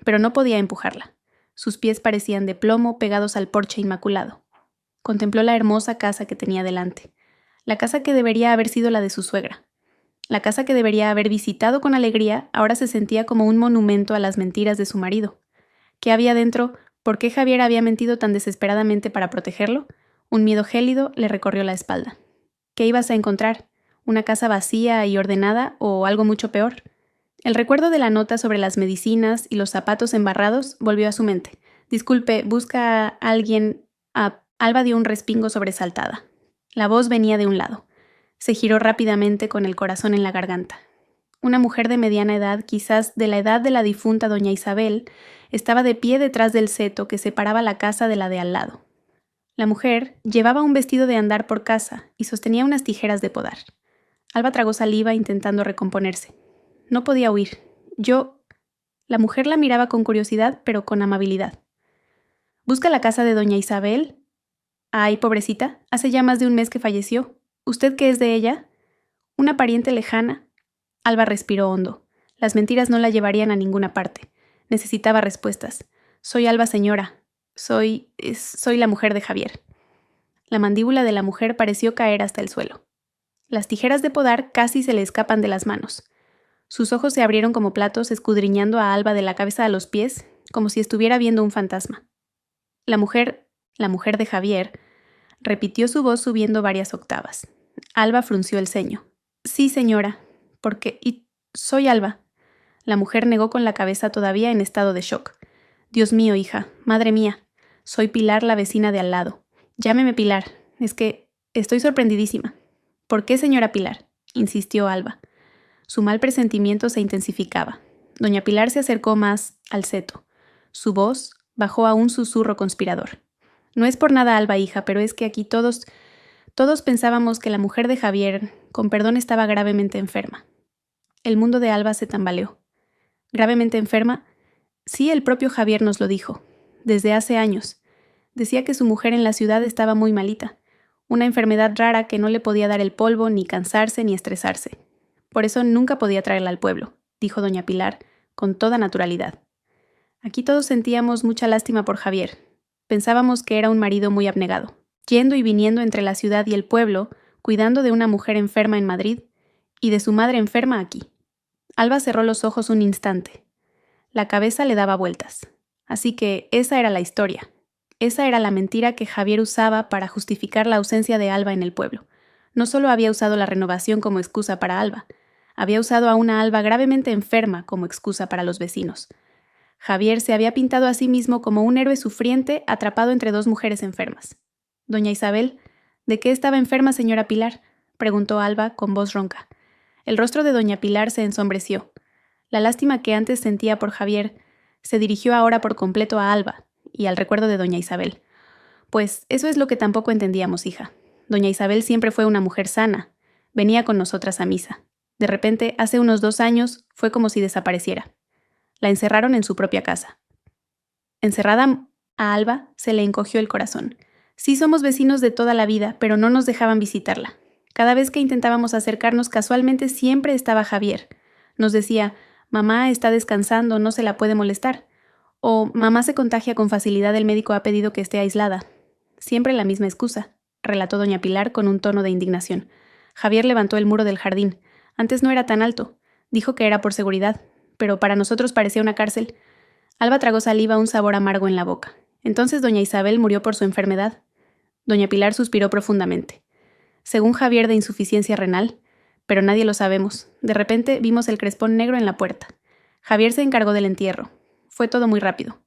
pero no podía empujarla. Sus pies parecían de plomo pegados al porche inmaculado. Contempló la hermosa casa que tenía delante. La casa que debería haber sido la de su suegra. La casa que debería haber visitado con alegría ahora se sentía como un monumento a las mentiras de su marido. ¿Qué había dentro? ¿Por qué Javier había mentido tan desesperadamente para protegerlo? Un miedo gélido le recorrió la espalda. ¿Qué ibas a encontrar? ¿Una casa vacía y ordenada o algo mucho peor? El recuerdo de la nota sobre las medicinas y los zapatos embarrados volvió a su mente. Disculpe, ¿busca a alguien? Alba dio un respingo sobresaltada. La voz venía de un lado. Se giró rápidamente con el corazón en la garganta. Una mujer de mediana edad, quizás de la edad de la difunta doña Isabel, estaba de pie detrás del seto que separaba la casa de la de al lado. La mujer llevaba un vestido de andar por casa y sostenía unas tijeras de podar. Alba tragó saliva intentando recomponerse. No podía huir. La mujer la miraba con curiosidad, pero con amabilidad. ¿Busca la casa de doña Isabel? Ay, pobrecita, hace ya más de un mes que falleció. ¿Usted qué es de ella? ¿Una pariente lejana? Alba respiró hondo. Las mentiras no la llevarían a ninguna parte. Necesitaba respuestas. Soy Alba, señora. Soy la mujer de Javier. La mandíbula de la mujer pareció caer hasta el suelo. Las tijeras de podar casi se le escapan de las manos. Sus ojos se abrieron como platos, escudriñando a Alba de la cabeza a los pies, como si estuviera viendo un fantasma. La mujer de Javier, repitió su voz subiendo varias octavas. Alba frunció el ceño. Sí, señora. Y soy Alba. La mujer negó con la cabeza todavía en estado de shock. Dios mío, hija, madre mía. Soy Pilar, la vecina de al lado. Llámeme Pilar. Es que estoy sorprendidísima. ¿Por qué, señora Pilar? Insistió Alba. Su mal presentimiento se intensificaba. Doña Pilar se acercó más al seto. Su voz bajó a un susurro conspirador. No es por nada, Alba, hija, pero es que aquí todos pensábamos que la mujer de Javier, con perdón, estaba gravemente enferma. El mundo de Alba se tambaleó. ¿Gravemente enferma? Sí, el propio Javier nos lo dijo. Desde hace años. Decía que su mujer en la ciudad estaba muy malita. Una enfermedad rara que no le podía dar el polvo, ni cansarse, ni estresarse. Por eso nunca podía traerla al pueblo, dijo doña Pilar, con toda naturalidad. Aquí todos sentíamos mucha lástima por Javier. Pensábamos que era un marido muy abnegado, yendo y viniendo entre la ciudad y el pueblo, cuidando de una mujer enferma en Madrid y de su madre enferma aquí. Alba cerró los ojos un instante. La cabeza le daba vueltas. Así que esa era la historia. Esa era la mentira que Javier usaba para justificar la ausencia de Alba en el pueblo. No solo había usado la renovación como excusa para Alba, había usado a una Alba gravemente enferma como excusa para los vecinos. Javier se había pintado a sí mismo como un héroe sufriente atrapado entre dos mujeres enfermas. Doña Isabel, ¿de qué estaba enferma, señora Pilar?, preguntó Alba con voz ronca. El rostro de doña Pilar se ensombreció. La lástima que antes sentía por Javier se dirigió ahora por completo a Alba y al recuerdo de doña Isabel. Pues eso es lo que tampoco entendíamos, hija. Doña Isabel siempre fue una mujer sana. Venía con nosotras a misa. De repente, hace unos 2 años, fue como si desapareciera. La encerraron en su propia casa. Encerrada, a Alba se le encogió el corazón. Sí somos vecinos de toda la vida, pero no nos dejaban visitarla. Cada vez que intentábamos acercarnos, casualmente siempre estaba Javier. Nos decía, mamá está descansando, no se la puede molestar. O mamá se contagia con facilidad, el médico ha pedido que esté aislada. Siempre la misma excusa, relató doña Pilar con un tono de indignación. Javier levantó el muro del jardín. Antes no era tan alto. Dijo que era por seguridad, pero para nosotros parecía una cárcel. Alba tragó saliva, un sabor amargo en la boca. Entonces doña Isabel murió por su enfermedad. Doña Pilar suspiró profundamente. Según Javier, de insuficiencia renal, pero nadie lo sabemos. De repente vimos el crespón negro en la puerta. Javier se encargó del entierro. Fue todo muy rápido.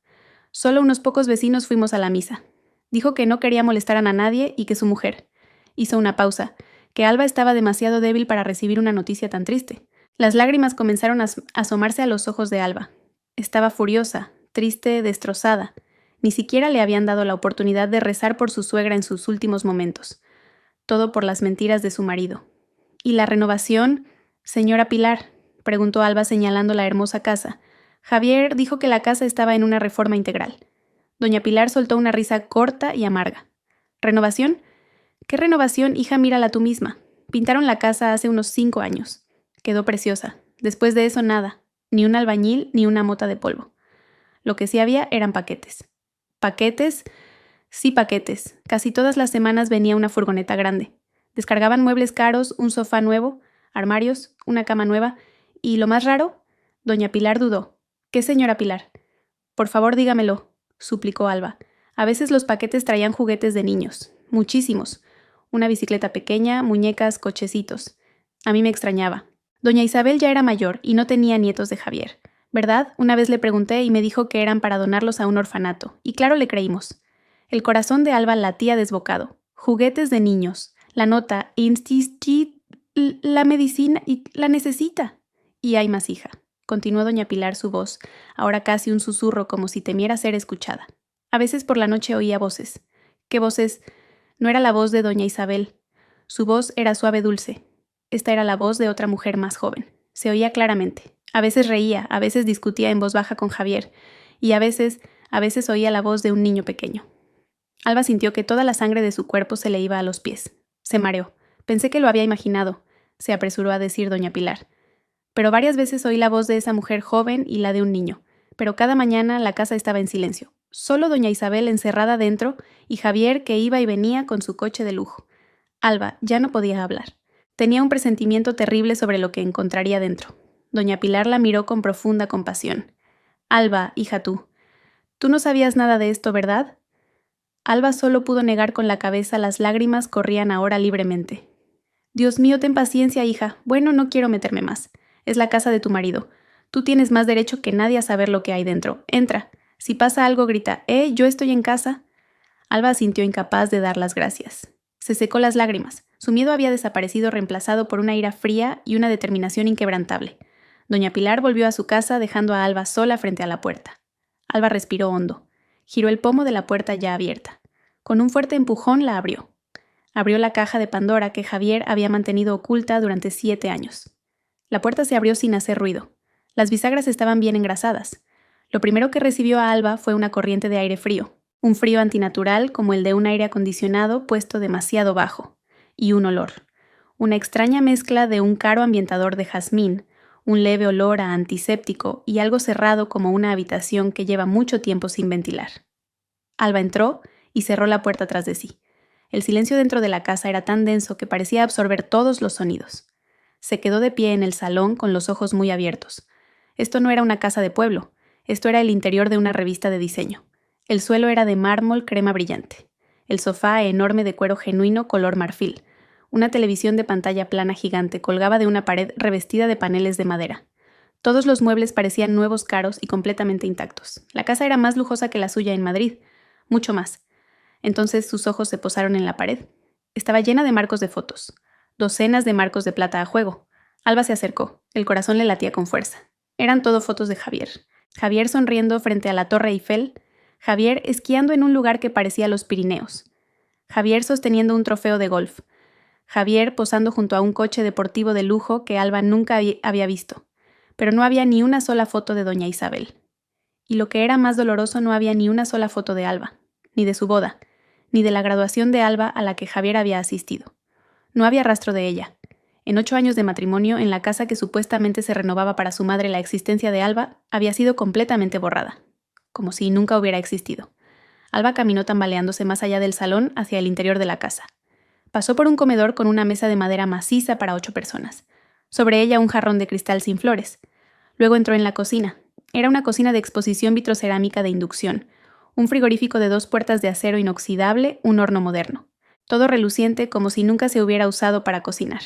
Solo unos pocos vecinos fuimos a la misa. Dijo que no quería molestar a nadie y que su mujer. Hizo una pausa, que Alba estaba demasiado débil para recibir una noticia tan triste. Las lágrimas comenzaron a asomarse a los ojos de Alba. Estaba furiosa, triste, destrozada. Ni siquiera le habían dado la oportunidad de rezar por su suegra en sus últimos momentos. Todo por las mentiras de su marido. ¿Y la renovación, señora Pilar?, preguntó Alba señalando la hermosa casa. Javier dijo que la casa estaba en una reforma integral. Doña Pilar soltó una risa corta y amarga. ¿Renovación? ¿Qué renovación, hija? Mírala tú misma. Pintaron la casa hace unos 5 años. Quedó preciosa. Después de eso nada. Ni un albañil ni una mota de polvo. Lo que sí había eran paquetes. ¿Paquetes? Sí, paquetes. Casi todas las semanas venía una furgoneta grande. Descargaban muebles caros, un sofá nuevo, armarios, una cama nueva. Y lo más raro, doña Pilar dudó. ¿Qué, señora Pilar? Por favor, dígamelo, suplicó Alba. A veces los paquetes traían juguetes de niños. Muchísimos. Una bicicleta pequeña, muñecas, cochecitos. A mí me extrañaba. Doña Isabel ya era mayor y no tenía nietos de Javier, ¿verdad? Una vez le pregunté y me dijo que eran para donarlos a un orfanato. Y claro, le creímos. El corazón de Alba latía desbocado. Juguetes de niños. La nota, la medicina, y la necesita. Y hay más, hija. Continuó doña Pilar, su voz, ahora casi un susurro, como si temiera ser escuchada. A veces por la noche oía voces. ¿Qué voces? No era la voz de doña Isabel. Su voz era suave, dulce. Esta era la voz de otra mujer más joven. Se oía claramente. A veces reía, a veces discutía en voz baja con Javier, y a veces oía la voz de un niño pequeño. Alba sintió que toda la sangre de su cuerpo se le iba a los pies. Se mareó. Pensé que lo había imaginado, se apresuró a decir doña Pilar. Pero varias veces oí la voz de esa mujer joven y la de un niño. Pero cada mañana la casa estaba en silencio. Solo doña Isabel encerrada dentro y Javier que iba y venía con su coche de lujo. Alba ya no podía hablar. Tenía un presentimiento terrible sobre lo que encontraría dentro. Doña Pilar la miró con profunda compasión. Alba, hija tú no sabías nada de esto, ¿verdad? Alba solo pudo negar con la cabeza, las lágrimas corrían ahora libremente. Dios mío, ten paciencia, hija. Bueno, no quiero meterme más. Es la casa de tu marido. Tú tienes más derecho que nadie a saber lo que hay dentro. Entra. Si pasa algo, grita, yo estoy en casa. Alba sintió incapaz de dar las gracias. Se secó las lágrimas. Su miedo había desaparecido reemplazado por una ira fría y una determinación inquebrantable. Doña Pilar volvió a su casa dejando a Alba sola frente a la puerta. Alba respiró hondo. Giró el pomo de la puerta ya abierta. Con un fuerte empujón la abrió. Abrió la caja de Pandora que Javier había mantenido oculta durante 7 años. La puerta se abrió sin hacer ruido. Las bisagras estaban bien engrasadas. Lo primero que recibió a Alba fue una corriente de aire frío, un frío antinatural como el de un aire acondicionado puesto demasiado bajo, y un olor. Una extraña mezcla de un caro ambientador de jazmín, un leve olor a antiséptico y algo cerrado como una habitación que lleva mucho tiempo sin ventilar. Alba entró y cerró la puerta tras de sí. El silencio dentro de la casa era tan denso que parecía absorber todos los sonidos. Se quedó de pie en el salón con los ojos muy abiertos. Esto no era una casa de pueblo, esto era el interior de una revista de diseño. El suelo era de mármol crema brillante. El sofá enorme de cuero genuino color marfil. Una televisión de pantalla plana gigante colgaba de una pared revestida de paneles de madera. Todos los muebles parecían nuevos, caros y completamente intactos. La casa era más lujosa que la suya en Madrid, mucho más. Entonces sus ojos se posaron en la pared. Estaba llena de marcos de fotos. Docenas de marcos de plata a juego. Alba se acercó. El corazón le latía con fuerza. Eran todo fotos de Javier. Javier sonriendo frente a la Torre Eiffel. Javier esquiando en un lugar que parecía los Pirineos. Javier sosteniendo un trofeo de golf. Javier posando junto a un coche deportivo de lujo que Alba nunca había visto. Pero no había ni una sola foto de doña Isabel. Y lo que era más doloroso, no había ni una sola foto de Alba, ni de su boda, ni de la graduación de Alba a la que Javier había asistido. No había rastro de ella. En 8 años de matrimonio, en la casa que supuestamente se renovaba para su madre, la existencia de Alba había sido completamente borrada, como si nunca hubiera existido. Alba caminó tambaleándose más allá del salón hacia el interior de la casa. Pasó por un comedor con una mesa de madera maciza para 8 personas. Sobre ella un jarrón de cristal sin flores. Luego entró en la cocina. Era una cocina de exposición vitrocerámica de inducción, un frigorífico de 2 puertas de acero inoxidable, un horno moderno. Todo reluciente como si nunca se hubiera usado para cocinar.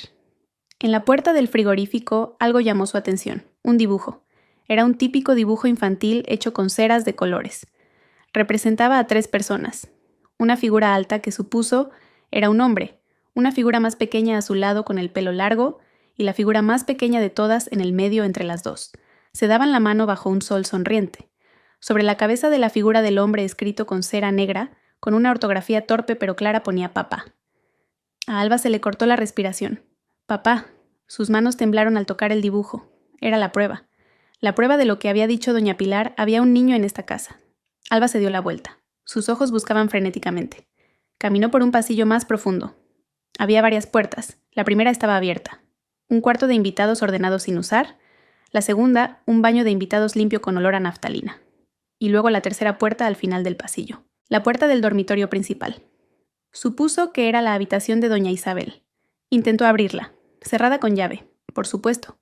En la puerta del frigorífico algo llamó su atención, un dibujo. Era un típico dibujo infantil hecho con ceras de colores. Representaba a 3 personas. Una figura alta que supuso era un hombre, una figura más pequeña a su lado con el pelo largo y la figura más pequeña de todas en el medio entre las dos. Se daban la mano bajo un sol sonriente. Sobre la cabeza de la figura del hombre escrito con cera negra, con una ortografía torpe pero clara ponía papá. A Alba se le cortó la respiración. Papá. Sus manos temblaron al tocar el dibujo. Era la prueba. La prueba de lo que había dicho doña Pilar, había un niño en esta casa. Alba se dio la vuelta. Sus ojos buscaban frenéticamente. Caminó por un pasillo más profundo. Había varias puertas. La primera estaba abierta. Un cuarto de invitados ordenado sin usar. La segunda, un baño de invitados limpio con olor a naftalina. Y luego la tercera puerta al final del pasillo. La puerta del dormitorio principal. Supuso que era la habitación de doña Isabel. Intentó abrirla. Cerrada con llave, por supuesto.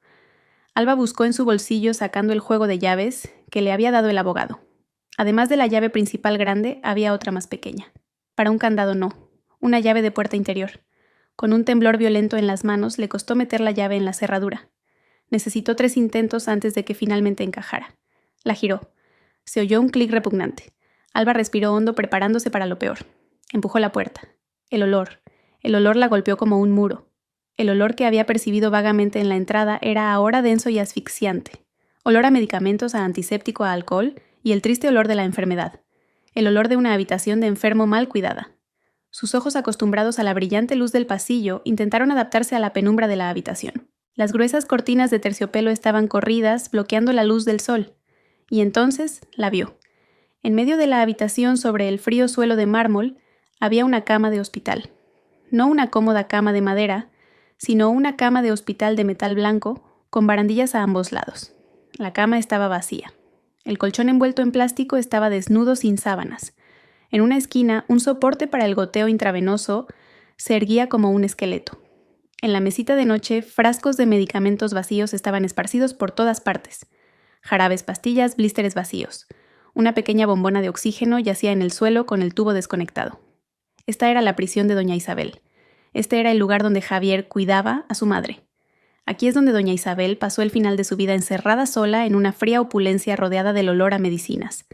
Alba buscó en su bolsillo sacando el juego de llaves que le había dado el abogado. Además de la llave principal grande, había otra más pequeña. Para un candado no, una llave de puerta interior. Con un temblor violento en las manos, le costó meter la llave en la cerradura. Necesitó 3 intentos antes de que finalmente encajara. La giró. Se oyó un clic repugnante. Alba respiró hondo preparándose para lo peor. Empujó la puerta. El olor la golpeó como un muro. El olor que había percibido vagamente en la entrada era ahora denso y asfixiante. Olor a medicamentos, a antiséptico, a alcohol y el triste olor de la enfermedad. El olor de una habitación de enfermo mal cuidada. Sus ojos, acostumbrados a la brillante luz del pasillo, intentaron adaptarse a la penumbra de la habitación. Las gruesas cortinas de terciopelo estaban corridas, bloqueando la luz del sol. Y entonces la vio. En medio de la habitación, sobre el frío suelo de mármol, había una cama de hospital. No una cómoda cama de madera, sino una cama de hospital de metal blanco, con barandillas a ambos lados. La cama estaba vacía. El colchón envuelto en plástico estaba desnudo sin sábanas. En una esquina, un soporte para el goteo intravenoso se erguía como un esqueleto. En la mesita de noche, frascos de medicamentos vacíos estaban esparcidos por todas partes. Jarabes, pastillas, blísteres vacíos. Una pequeña bombona de oxígeno yacía en el suelo con el tubo desconectado. Esta era la prisión de doña Isabel. Este era el lugar donde Javier cuidaba a su madre. Aquí es donde doña Isabel pasó el final de su vida encerrada sola en una fría opulencia rodeada del olor a medicinas.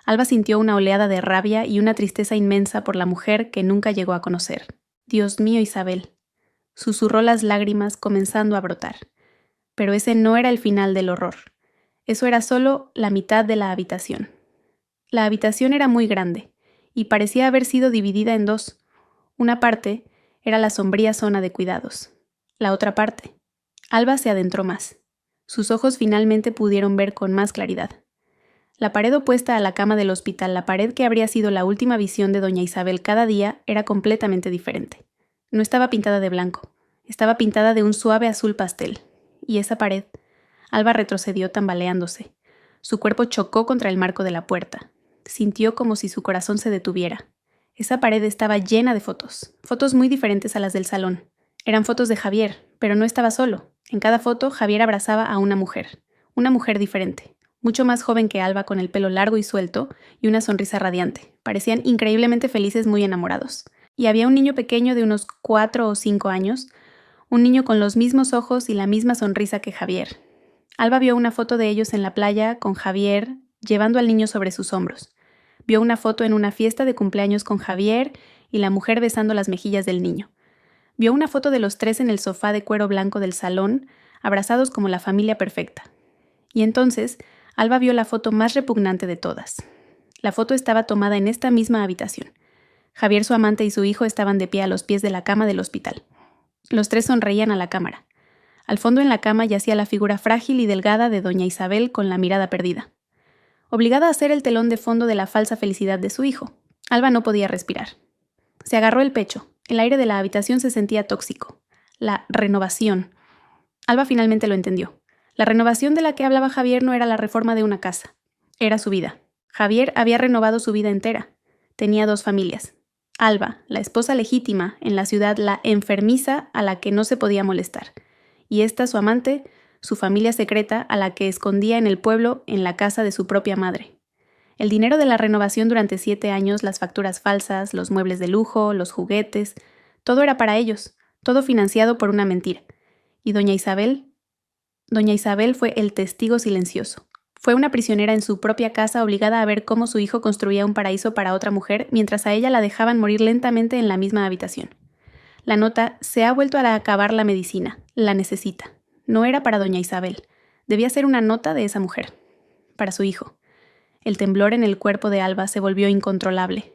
Alba sintió una oleada de rabia y una tristeza inmensa por la mujer que nunca llegó a conocer. «Dios mío, Isabel», susurró las lágrimas comenzando a brotar. Pero ese no era el final del horror. Eso era solo la mitad de la habitación. La habitación era muy grande y parecía haber sido dividida en dos. Una parte era la sombría zona de cuidados. La otra parte. Alba se adentró más. Sus ojos finalmente pudieron ver con más claridad. La pared opuesta a la cama del hospital, la pared que habría sido la última visión de doña Isabel cada día, era completamente diferente. No estaba pintada de blanco, estaba pintada de un suave azul pastel. Y esa pared, Alba retrocedió tambaleándose. Su cuerpo chocó contra el marco de la puerta. Sintió como si su corazón se detuviera. Esa pared estaba llena de fotos muy diferentes a las del salón. Eran fotos de Javier, pero no estaba solo. En cada foto, Javier abrazaba a una mujer diferente, mucho más joven que Alba, con el pelo largo y suelto y una sonrisa radiante. Parecían increíblemente felices, muy enamorados. Y había un niño pequeño de unos 4 o 5 años, un niño con los mismos ojos y la misma sonrisa que Javier. Alba vio una foto de ellos en la playa con Javier llevando al niño sobre sus hombros. Vio una foto en una fiesta de cumpleaños con Javier y la mujer besando las mejillas del niño. Vio una foto de los tres en el sofá de cuero blanco del salón, abrazados como la familia perfecta. Y entonces, Alba vio la foto más repugnante de todas. La foto estaba tomada en esta misma habitación. Javier, su amante y su hijo estaban de pie a los pies de la cama del hospital. Los tres sonreían a la cámara. Al fondo en la cama yacía la figura frágil y delgada de doña Isabel con la mirada perdida. Obligada a ser el telón de fondo de la falsa felicidad de su hijo, Alba no podía respirar. Se agarró el pecho. El aire de la habitación se sentía tóxico. La renovación. Alba finalmente lo entendió. La renovación de la que hablaba Javier no era la reforma de una casa. Era su vida. Javier había renovado su vida entera. Tenía 2 familias. Alba, la esposa legítima, en la ciudad la enfermiza a la que no se podía molestar. Y esta, su amante, su familia secreta a la que escondía en el pueblo, en la casa de su propia madre. El dinero de la renovación durante 7 años, las facturas falsas, los muebles de lujo, los juguetes, todo era para ellos, todo financiado por una mentira. Y doña Isabel fue el testigo silencioso. Fue una prisionera en su propia casa, obligada a ver cómo su hijo construía un paraíso para otra mujer, mientras a ella la dejaban morir lentamente en la misma habitación. La nota: se ha vuelto a acabar la medicina, la necesita. No era para doña Isabel. Debía ser una nota de esa mujer. Para su hijo. El temblor en el cuerpo de Alba se volvió incontrolable.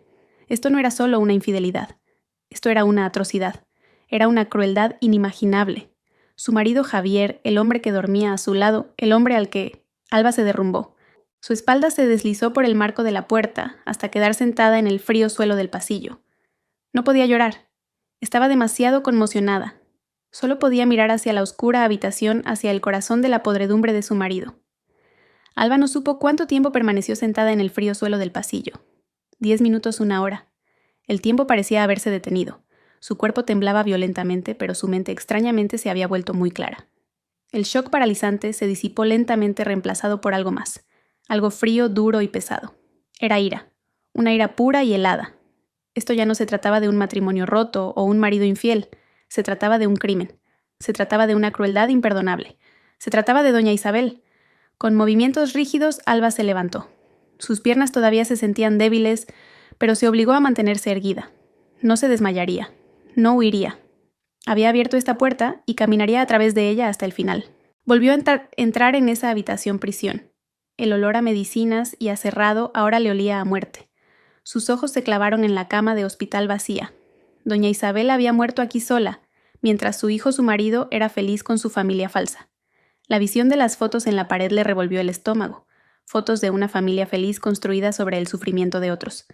Esto no era solo una infidelidad. Esto era una atrocidad. Era una crueldad inimaginable. Su marido Javier, el hombre que dormía a su lado, el hombre al que Alba se derrumbó. Su espalda se deslizó por el marco de la puerta hasta quedar sentada en el frío suelo del pasillo. No podía llorar. Estaba demasiado conmocionada. Solo podía mirar hacia la oscura habitación, hacia el corazón de la podredumbre de su marido. Alba no supo cuánto tiempo permaneció sentada en el frío suelo del pasillo. 10 minutos, 1 hora. El tiempo parecía haberse detenido. Su cuerpo temblaba violentamente, pero su mente extrañamente se había vuelto muy clara. El shock paralizante se disipó lentamente, reemplazado por algo más. Algo frío, duro y pesado. Era ira. Una ira pura y helada. Esto ya no se trataba de un matrimonio roto o un marido infiel. Se trataba de un crimen. Se trataba de una crueldad imperdonable. Se trataba de doña Isabel. Con movimientos rígidos, Alba se levantó. Sus piernas todavía se sentían débiles, pero se obligó a mantenerse erguida. No se desmayaría. No huiría. Había abierto esta puerta y caminaría a través de ella hasta el final. Volvió a entrar en esa habitación prisión. El olor a medicinas y a cerrado ahora le olía a muerte. Sus ojos se clavaron en la cama de hospital vacía. Doña Isabel había muerto aquí sola, mientras su hijo, su marido, era feliz con su familia falsa. La visión de las fotos en la pared le revolvió el estómago. Fotos de una familia feliz construida sobre el sufrimiento de otros.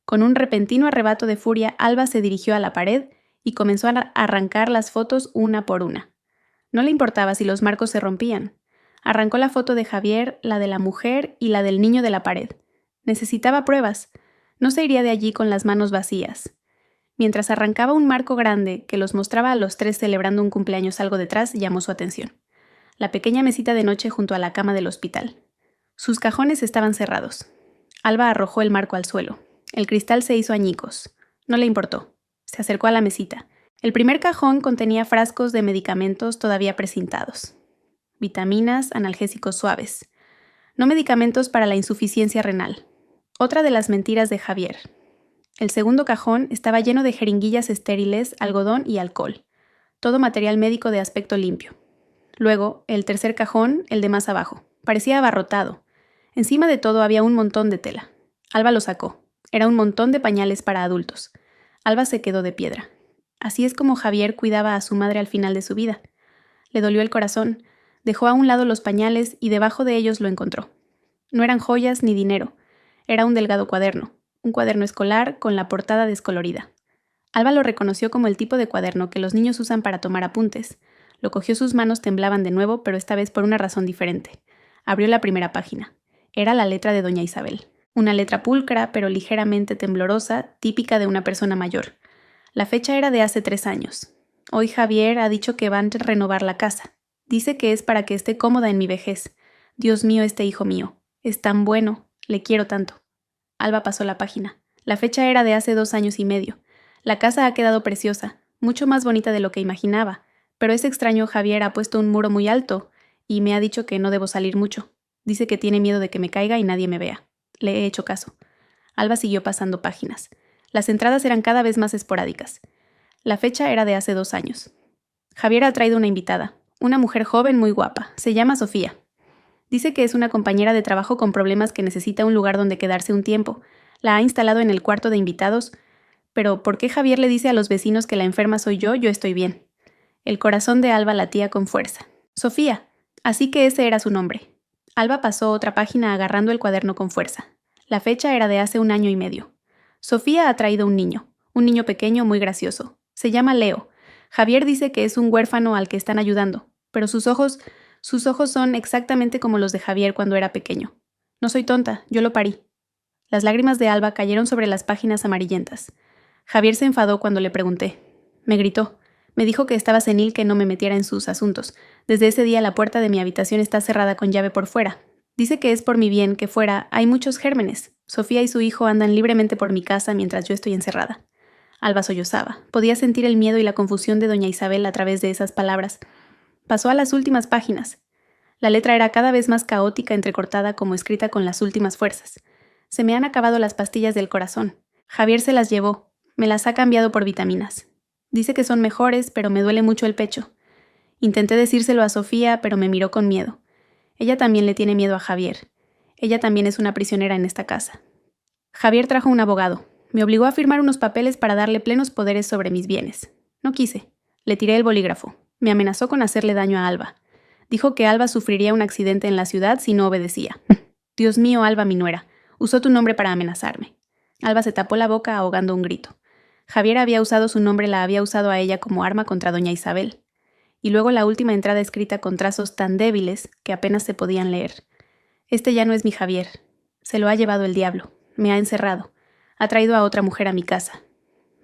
Con un repentino arrebato de furia, Alba se dirigió a la pared y comenzó a arrancar las fotos una por una. No le importaba si los marcos se rompían. Arrancó la foto de Javier, la de la mujer y la del niño de la pared. Necesitaba pruebas. No se iría de allí con las manos vacías. Mientras arrancaba un marco grande que los mostraba a los tres celebrando un cumpleaños algo detrás, llamó su atención. La pequeña mesita de noche junto a la cama del hospital. Sus cajones estaban cerrados. Alba arrojó el marco al suelo. El cristal se hizo añicos. No le importó. Se acercó a la mesita. El primer cajón contenía frascos de medicamentos todavía precintados. Vitaminas, analgésicos suaves. No medicamentos para la insuficiencia renal. Otra de las mentiras de Javier. El segundo cajón estaba lleno de jeringuillas estériles, algodón y alcohol. Todo material médico de aspecto limpio. Luego, el tercer cajón, el de más abajo. Parecía abarrotado. Encima de todo había un montón de tela. Alba lo sacó. Era un montón de pañales para adultos. Alba se quedó de piedra. Así es como Javier cuidaba a su madre al final de su vida. Le dolió el corazón. Dejó a un lado los pañales y debajo de ellos lo encontró. No eran joyas ni dinero. Era un delgado cuaderno. Un cuaderno escolar con la portada descolorida. Alba lo reconoció como el tipo de cuaderno que los niños usan para tomar apuntes. Lo cogió, sus manos temblaban de nuevo, pero esta vez por una razón diferente. Abrió la primera página. Era la letra de doña Isabel. Una letra pulcra, pero ligeramente temblorosa, típica de una persona mayor. La fecha era de hace 3 años. Hoy Javier ha dicho que van a renovar la casa. Dice que es para que esté cómoda en mi vejez. Dios mío, este hijo mío. Es tan bueno. Le quiero tanto. Alba pasó la página. La fecha era de hace 2 años y medio. La casa ha quedado preciosa, mucho más bonita de lo que imaginaba. Pero es extraño, Javier ha puesto un muro muy alto y me ha dicho que no debo salir mucho. Dice que tiene miedo de que me caiga y nadie me vea. Le he hecho caso. Alba siguió pasando páginas. Las entradas eran cada vez más esporádicas. La fecha era de hace 2 años. Javier ha traído una invitada, una mujer joven muy guapa. Se llama Sofía. Dice que es una compañera de trabajo con problemas que necesita un lugar donde quedarse un tiempo. La ha instalado en el cuarto de invitados. Pero ¿por qué Javier le dice a los vecinos que la enferma soy yo? Yo estoy bien. El corazón de Alba latía con fuerza. Sofía. Así que ese era su nombre. Alba pasó otra página agarrando el cuaderno con fuerza. La fecha era de hace 1 año y medio. Sofía ha traído un niño pequeño muy gracioso. Se llama Leo. Javier dice que es un huérfano al que están ayudando, pero sus ojos son exactamente como los de Javier cuando era pequeño. No soy tonta, yo lo parí. Las lágrimas de Alba cayeron sobre las páginas amarillentas. Javier se enfadó cuando le pregunté. Me gritó. Me dijo que estaba senil, que no me metiera en sus asuntos. Desde ese día la puerta de mi habitación está cerrada con llave por fuera. Dice que es por mi bien que fuera hay muchos gérmenes. Sofía y su hijo andan libremente por mi casa mientras yo estoy encerrada. Alba sollozaba. Podía sentir el miedo y la confusión de doña Isabel a través de esas palabras. Pasó a las últimas páginas. La letra era cada vez más caótica, entrecortada, como escrita con las últimas fuerzas. Se me han acabado las pastillas del corazón. Javier se las llevó. Me las ha cambiado por vitaminas. Dice que son mejores, pero me duele mucho el pecho. Intenté decírselo a Sofía, pero me miró con miedo. Ella también le tiene miedo a Javier. Ella también es una prisionera en esta casa. Javier trajo un abogado. Me obligó a firmar unos papeles para darle plenos poderes sobre mis bienes. No quise. Le tiré el bolígrafo. Me amenazó con hacerle daño a Alba. Dijo que Alba sufriría un accidente en la ciudad si no obedecía. Dios mío, Alba, mi nuera. Usó tu nombre para amenazarme. Alba se tapó la boca ahogando un grito. Javier había usado su nombre, la había usado a ella como arma contra doña Isabel. Y luego la última entrada escrita con trazos tan débiles que apenas se podían leer. Este ya no es mi Javier. Se lo ha llevado el diablo. Me ha encerrado. Ha traído a otra mujer a mi casa.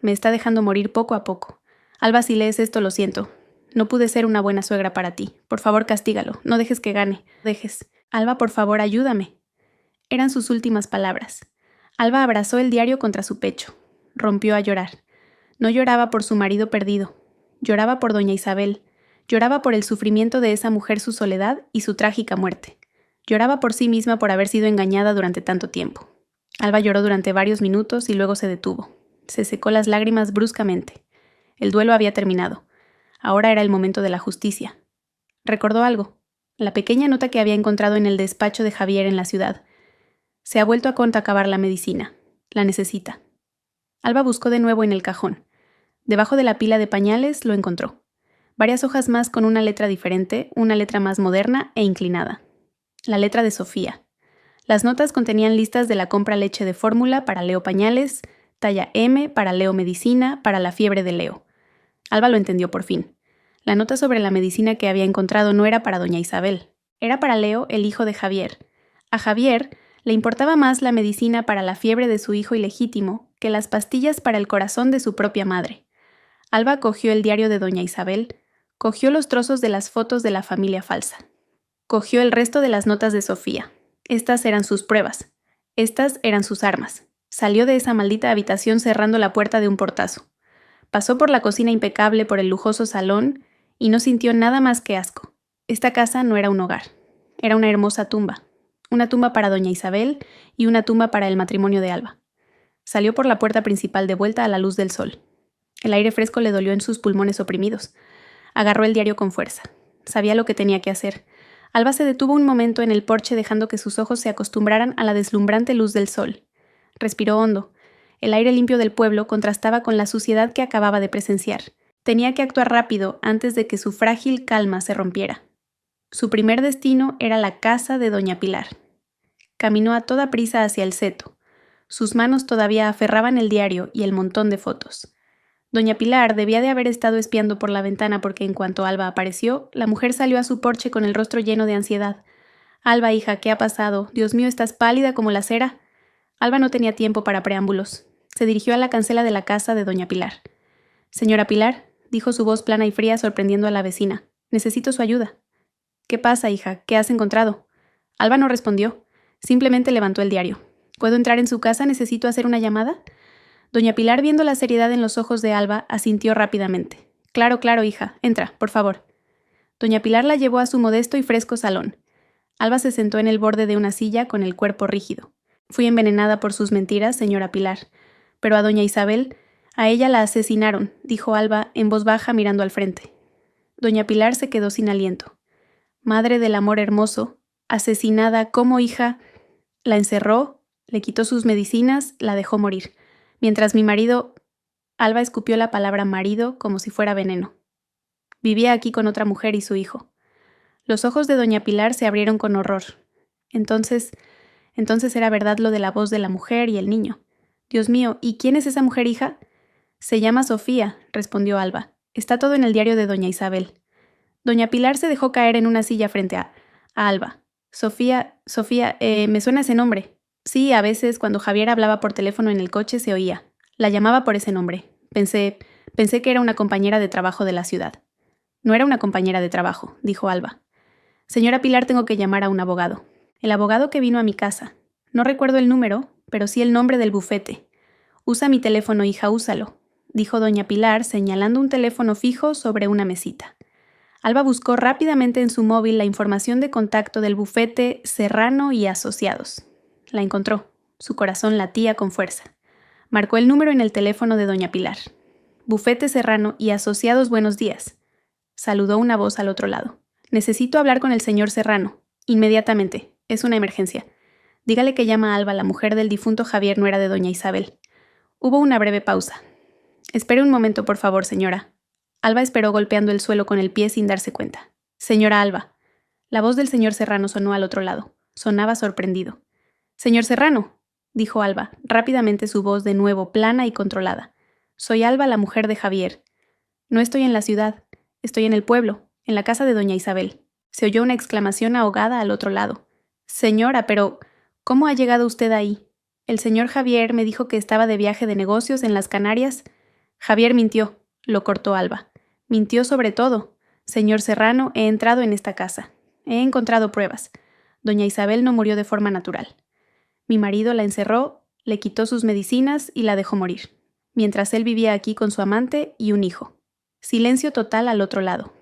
Me está dejando morir poco a poco. Alba, si lees esto, lo siento. No pude ser una buena suegra para ti. Por favor, castígalo. No dejes que gane. No dejes. Alba, por favor, ayúdame. Eran sus últimas palabras. Alba abrazó el diario contra su pecho. Rompió a llorar. No lloraba por su marido perdido. Lloraba por doña Isabel. Lloraba por el sufrimiento de esa mujer, su soledad y su trágica muerte. Lloraba por sí misma por haber sido engañada durante tanto tiempo. Alba lloró durante varios minutos y luego se detuvo. Se secó las lágrimas bruscamente. El duelo había terminado. Ahora era el momento de la justicia. Recordó algo. La pequeña nota que había encontrado en el despacho de Javier en la ciudad. Se ha vuelto a acabar la medicina. La necesita. Alba buscó de nuevo en el cajón. Debajo de la pila de pañales lo encontró. Varias hojas más con una letra diferente, una letra más moderna e inclinada. La letra de Sofía. Las notas contenían listas de la compra leche de fórmula para Leo pañales, talla M para Leo medicina, para la fiebre de Leo. Alba lo entendió por fin. La nota sobre la medicina que había encontrado no era para doña Isabel. Era para Leo, el hijo de Javier. A Javier le importaba más la medicina para la fiebre de su hijo ilegítimo que las pastillas para el corazón de su propia madre. Alba cogió el diario de doña Isabel, cogió los trozos de las fotos de la familia falsa. Cogió el resto de las notas de Sofía. Estas eran sus pruebas. Estas eran sus armas. Salió de esa maldita habitación cerrando la puerta de un portazo. Pasó por la cocina impecable, por el lujoso salón, y no sintió nada más que asco. Esta casa no era un hogar, era una hermosa tumba. Una tumba para doña Isabel y una tumba para el matrimonio de Alba. Salió por la puerta principal de vuelta a la luz del sol. El aire fresco le dolió en sus pulmones oprimidos. Agarró el diario con fuerza. Sabía lo que tenía que hacer. Alba se detuvo un momento en el porche dejando que sus ojos se acostumbraran a la deslumbrante luz del sol. Respiró hondo. El aire limpio del pueblo contrastaba con la suciedad que acababa de presenciar. Tenía que actuar rápido antes de que su frágil calma se rompiera. Su primer destino era la casa de doña Pilar. Caminó a toda prisa hacia el seto. Sus manos todavía aferraban el diario y el montón de fotos. Doña Pilar debía de haber estado espiando por la ventana porque en cuanto Alba apareció, la mujer salió a su porche con el rostro lleno de ansiedad. «Alba, hija, ¿qué ha pasado? Dios mío, estás pálida como la cera». Alba no tenía tiempo para preámbulos. Se dirigió a la cancela de la casa de doña Pilar. «Señora Pilar», dijo su voz plana y fría sorprendiendo a la vecina. «Necesito su ayuda». «¿Qué pasa, hija? ¿Qué has encontrado?» Alba no respondió. Simplemente levantó el diario. «¿Puedo entrar en su casa? ¿Necesito hacer una llamada?» Doña Pilar, viendo la seriedad en los ojos de Alba, asintió rápidamente. «Claro, claro, hija. Entra, por favor». Doña Pilar la llevó a su modesto y fresco salón. Alba se sentó en el borde de una silla con el cuerpo rígido. «Fui envenenada por sus mentiras, señora Pilar. Pero a doña Isabel, a ella la asesinaron», dijo Alba en voz baja mirando al frente. Doña Pilar se quedó sin aliento. «Madre del amor hermoso, asesinada, ¿cómo, hija?» La encerró, le quitó sus medicinas, la dejó morir. Mientras mi marido... Alba escupió la palabra marido como si fuera veneno. Vivía aquí con otra mujer y su hijo. Los ojos de doña Pilar se abrieron con horror. Entonces era verdad lo de la voz de la mujer y el niño. Dios mío, ¿y quién es esa mujer, hija? Se llama Sofía, respondió Alba. Está todo en el diario de doña Isabel. Doña Pilar se dejó caer en una silla frente a Alba. Sofía, me suena ese nombre. Sí, a veces cuando Javier hablaba por teléfono en el coche se oía. La llamaba por ese nombre. Pensé que era una compañera de trabajo de la ciudad. No era una compañera de trabajo, dijo Alba. Señora Pilar, tengo que llamar a un abogado. El abogado que vino a mi casa. No recuerdo el número, pero sí el nombre del bufete. Usa mi teléfono, hija, úsalo, dijo doña Pilar, señalando un teléfono fijo sobre una mesita. Alba buscó rápidamente en su móvil la información de contacto del bufete Serrano y Asociados. La encontró. Su corazón latía con fuerza. Marcó el número en el teléfono de doña Pilar. «Bufete Serrano y Asociados, buenos días». Saludó una voz al otro lado. «Necesito hablar con el señor Serrano. Inmediatamente. Es una emergencia. Dígale que llama a Alba, la mujer del difunto Javier, nuera de doña Isabel». Hubo una breve pausa. «Espere un momento, por favor, señora». Alba esperó golpeando el suelo con el pie sin darse cuenta. «Señora Alba». La voz del señor Serrano sonó al otro lado. Sonaba sorprendido. «Señor Serrano», dijo Alba, rápidamente su voz de nuevo plana y controlada. «Soy Alba, la mujer de Javier. No estoy en la ciudad, estoy en el pueblo, en la casa de doña Isabel». Se oyó una exclamación ahogada al otro lado. «Señora, pero ¿cómo ha llegado usted ahí? El señor Javier me dijo que estaba de viaje de negocios en las Canarias». «Javier mintió», lo cortó Alba. «Mintió sobre todo. Señor Serrano, he entrado en esta casa. He encontrado pruebas. Doña Isabel no murió de forma natural. Mi marido la encerró, le quitó sus medicinas y la dejó morir, mientras él vivía aquí con su amante y un hijo». Silencio total al otro lado.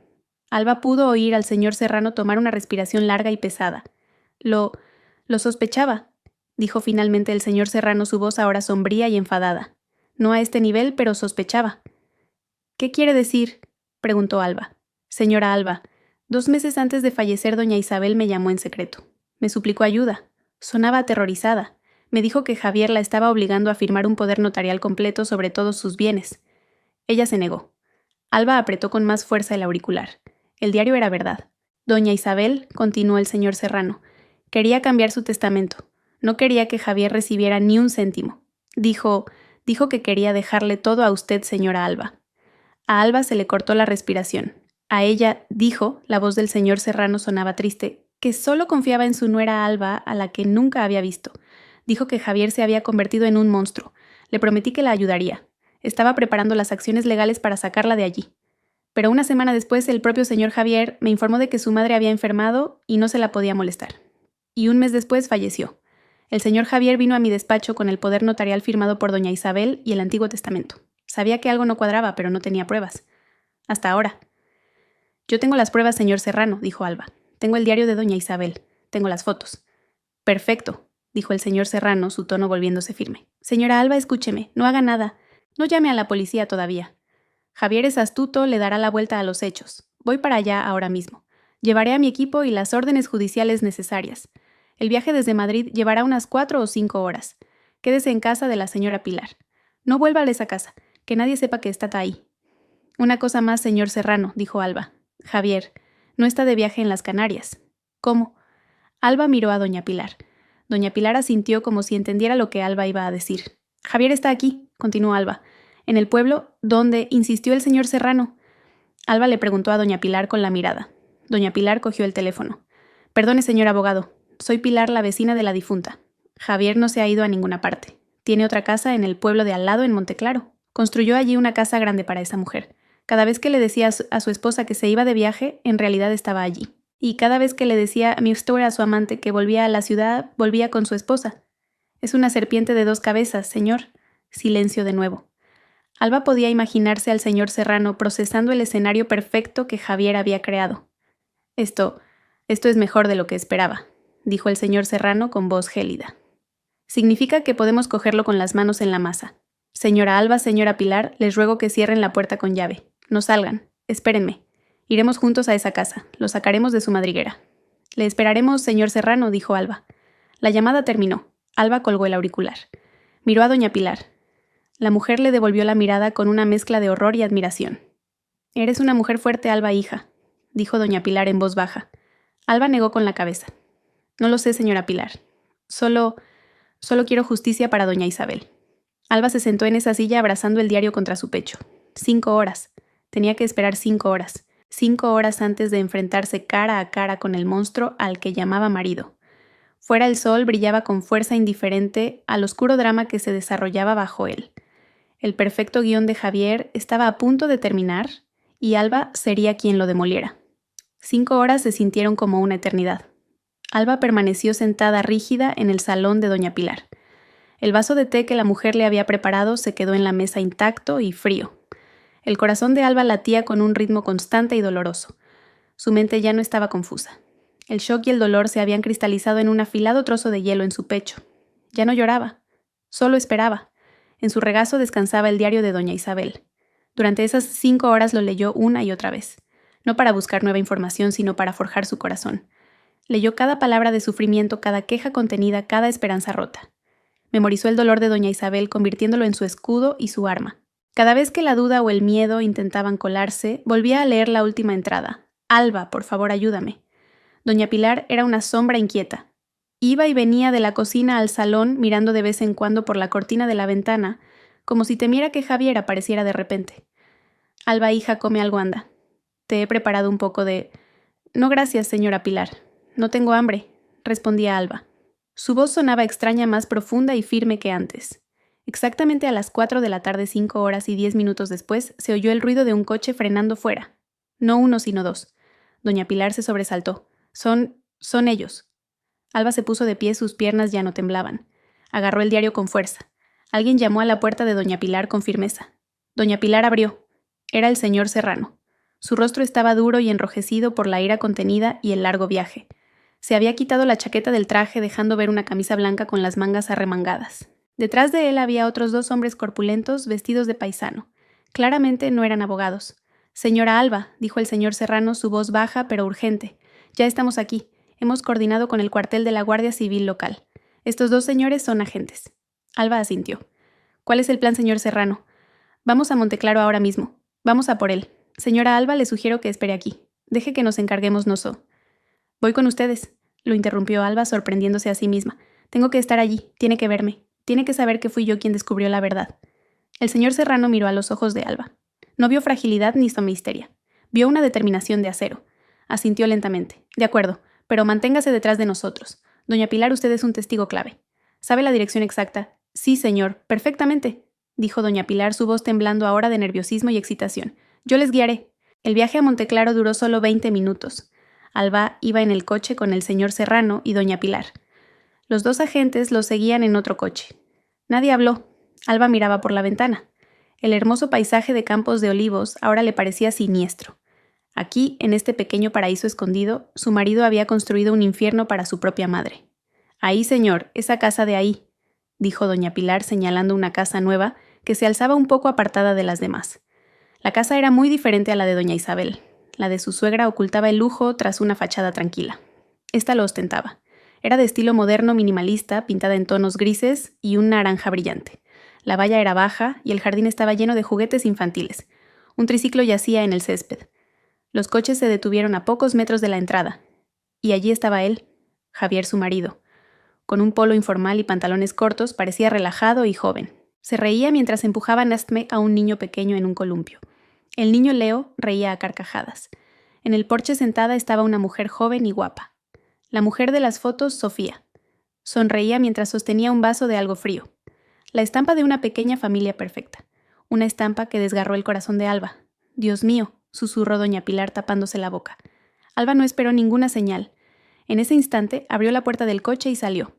Alba pudo oír al señor Serrano tomar una respiración larga y pesada. Lo sospechaba, dijo finalmente el señor Serrano, su voz ahora sombría y enfadada. No a este nivel, pero sospechaba. «¿Qué quiere decir?», preguntó Alba. «Señora Alba, 2 meses antes de fallecer doña Isabel me llamó en secreto. Me suplicó ayuda. Sonaba aterrorizada. Me dijo que Javier la estaba obligando a firmar un poder notarial completo sobre todos sus bienes. Ella se negó». Alba apretó con más fuerza el auricular. El diario era verdad. Doña Isabel, continuó el señor Serrano, quería cambiar su testamento. No quería que Javier recibiera ni un céntimo. Dijo que quería dejarle todo a usted, señora Alba. A Alba se le cortó la respiración. A ella, dijo, la voz del señor Serrano sonaba triste, que solo confiaba en su nuera Alba, a la que nunca había visto. Dijo que Javier se había convertido en un monstruo. Le prometí que la ayudaría. Estaba preparando las acciones legales para sacarla de allí. Pero una semana después, el propio señor Javier me informó de que su madre había enfermado y no se la podía molestar. Y un mes después falleció. El señor Javier vino a mi despacho con el poder notarial firmado por doña Isabel y el Antiguo Testamento. Sabía que algo no cuadraba, pero no tenía pruebas. Hasta ahora. Yo tengo las pruebas, señor Serrano, dijo Alba. Tengo el diario de doña Isabel. Tengo las fotos. Perfecto, dijo el señor Serrano, su tono volviéndose firme. Señora Alba, escúcheme, no haga nada. No llame a la policía todavía. Javier es astuto, le dará la vuelta a los hechos. Voy para allá ahora mismo. Llevaré a mi equipo y las órdenes judiciales necesarias. El viaje desde Madrid llevará unas 4 o 5 horas. Quédese en casa de la señora Pilar. No vuelva a esa casa, que nadie sepa que está ahí. Una cosa más, señor Serrano, dijo Alba. Javier, no está de viaje en las Canarias. ¿Cómo? Alba miró a doña Pilar. Doña Pilar asintió como si entendiera lo que Alba iba a decir. Javier está aquí, continuó Alba. En el pueblo, donde insistió el señor Serrano. Alba le preguntó a doña Pilar con la mirada. Doña Pilar cogió el teléfono. Perdone, señor abogado. Soy Pilar, la vecina de la difunta. Javier no se ha ido a ninguna parte. Tiene otra casa en el pueblo de al lado, en Monteclaro. Construyó allí una casa grande para esa mujer. Cada vez que le decía a su esposa que se iba de viaje, en realidad estaba allí. Y cada vez que le decía a Mr. a su amante que volvía a la ciudad, volvía con su esposa. Es una serpiente de 2 cabezas, señor. Silencio de nuevo. Alba podía imaginarse al señor Serrano procesando el escenario perfecto que Javier había creado. Esto es mejor de lo que esperaba, dijo el señor Serrano con voz gélida. Significa que podemos cogerlo con las manos en la masa. Señora Alba, señora Pilar, les ruego que cierren la puerta con llave. No salgan. Espérenme. Iremos juntos a esa casa. Lo sacaremos de su madriguera. Le esperaremos, señor Serrano, dijo Alba. La llamada terminó. Alba colgó el auricular. Miró a doña Pilar. La mujer le devolvió la mirada con una mezcla de horror y admiración. Eres una mujer fuerte, Alba, hija, dijo doña Pilar en voz baja. Alba negó con la cabeza. No lo sé, señora Pilar. Solo quiero justicia para doña Isabel. Alba se sentó en esa silla abrazando el diario contra su pecho. 5 horas. Tenía que esperar 5 horas. 5 horas antes de enfrentarse cara a cara con el monstruo al que llamaba marido. Fuera el sol brillaba con fuerza indiferente al oscuro drama que se desarrollaba bajo él. El perfecto guión de Javier estaba a punto de terminar y Alba sería quien lo demoliera. 5 horas se sintieron como una eternidad. Alba permaneció sentada rígida en el salón de doña Pilar. El vaso de té que la mujer le había preparado se quedó en la mesa intacto y frío. El corazón de Alba latía con un ritmo constante y doloroso. Su mente ya no estaba confusa. El shock y el dolor se habían cristalizado en un afilado trozo de hielo en su pecho. Ya no lloraba, solo esperaba. En su regazo descansaba el diario de doña Isabel. Durante esas 5 horas lo leyó una y otra vez, no para buscar nueva información, sino para forjar su corazón. Leyó cada palabra de sufrimiento, cada queja contenida, cada esperanza rota. Memorizó el dolor de doña Isabel, convirtiéndolo en su escudo y su arma. Cada vez que la duda o el miedo intentaban colarse, volvía a leer la última entrada. Alba, por favor, ayúdame. Doña Pilar era una sombra inquieta. Iba y venía de la cocina al salón, mirando de vez en cuando por la cortina de la ventana, como si temiera que Javier apareciera de repente. Alba, hija, come algo, anda. Te he preparado un poco de... No, gracias, señora Pilar. No tengo hambre, respondía Alba. Su voz sonaba extraña, más profunda y firme que antes. Exactamente a las 4 de la tarde, 5 horas y 10 minutos después, se oyó el ruido de un coche frenando fuera. No uno, sino 2. Doña Pilar se sobresaltó. Son ellos. Alba se puso de pie, sus piernas ya no temblaban. Agarró el diario con fuerza. Alguien llamó a la puerta de doña Pilar con firmeza. Doña Pilar abrió. Era el señor Serrano. Su rostro estaba duro y enrojecido por la ira contenida y el largo viaje. Se había quitado la chaqueta del traje, dejando ver una camisa blanca con las mangas arremangadas. Detrás de él había otros 2 hombres corpulentos vestidos de paisano. Claramente no eran abogados. Señora Alba, dijo el señor Serrano, su voz baja pero urgente. Ya estamos aquí. Hemos coordinado con el cuartel de la Guardia Civil local. Estos 2 señores son agentes. Alba asintió. ¿Cuál es el plan, señor Serrano? Vamos a Monteclaro ahora mismo. Vamos a por él. Señora Alba, le sugiero que espere aquí. Deje que nos encarguemos nosotros. Voy con ustedes, lo interrumpió Alba, sorprendiéndose a sí misma. Tengo que estar allí, tiene que verme, tiene que saber que fui yo quien descubrió la verdad. El señor Serrano miró a los ojos de Alba. No vio fragilidad ni somisteria. Vio una determinación de acero. Asintió lentamente. De acuerdo, pero manténgase detrás de nosotros. Doña Pilar, usted es un testigo clave. ¿Sabe la dirección exacta? Sí, señor, perfectamente, dijo doña Pilar, su voz temblando ahora de nerviosismo y excitación. Yo les guiaré. El viaje a Monteclaro duró solo 20 minutos. Alba iba en el coche con el señor Serrano y doña Pilar. Los 2 agentes los seguían en otro coche. Nadie habló. Alba miraba por la ventana. El hermoso paisaje de campos de olivos ahora le parecía siniestro. Aquí, en este pequeño paraíso escondido, su marido había construido un infierno para su propia madre. «Ahí, señor, esa casa de ahí», dijo doña Pilar señalando una casa nueva que se alzaba un poco apartada de las demás. La casa era muy diferente a la de doña Isabel. La de su suegra ocultaba el lujo tras una fachada tranquila. Esta lo ostentaba. Era de estilo moderno minimalista, pintada en tonos grises y un naranja brillante. La valla era baja y el jardín estaba lleno de juguetes infantiles. Un triciclo yacía en el césped. Los coches se detuvieron a pocos metros de la entrada. Y allí estaba él, Javier su marido. Con un polo informal y pantalones cortos, parecía relajado y joven. Se reía mientras empujaba Nastme a un niño pequeño en un columpio. El niño Leo reía a carcajadas. En el porche sentada estaba una mujer joven y guapa. La mujer de las fotos, Sofía. Sonreía mientras sostenía un vaso de algo frío. La estampa de una pequeña familia perfecta. Una estampa que desgarró el corazón de Alba. «Dios mío», susurró doña Pilar tapándose la boca. Alba no esperó ninguna señal. En ese instante abrió la puerta del coche y salió.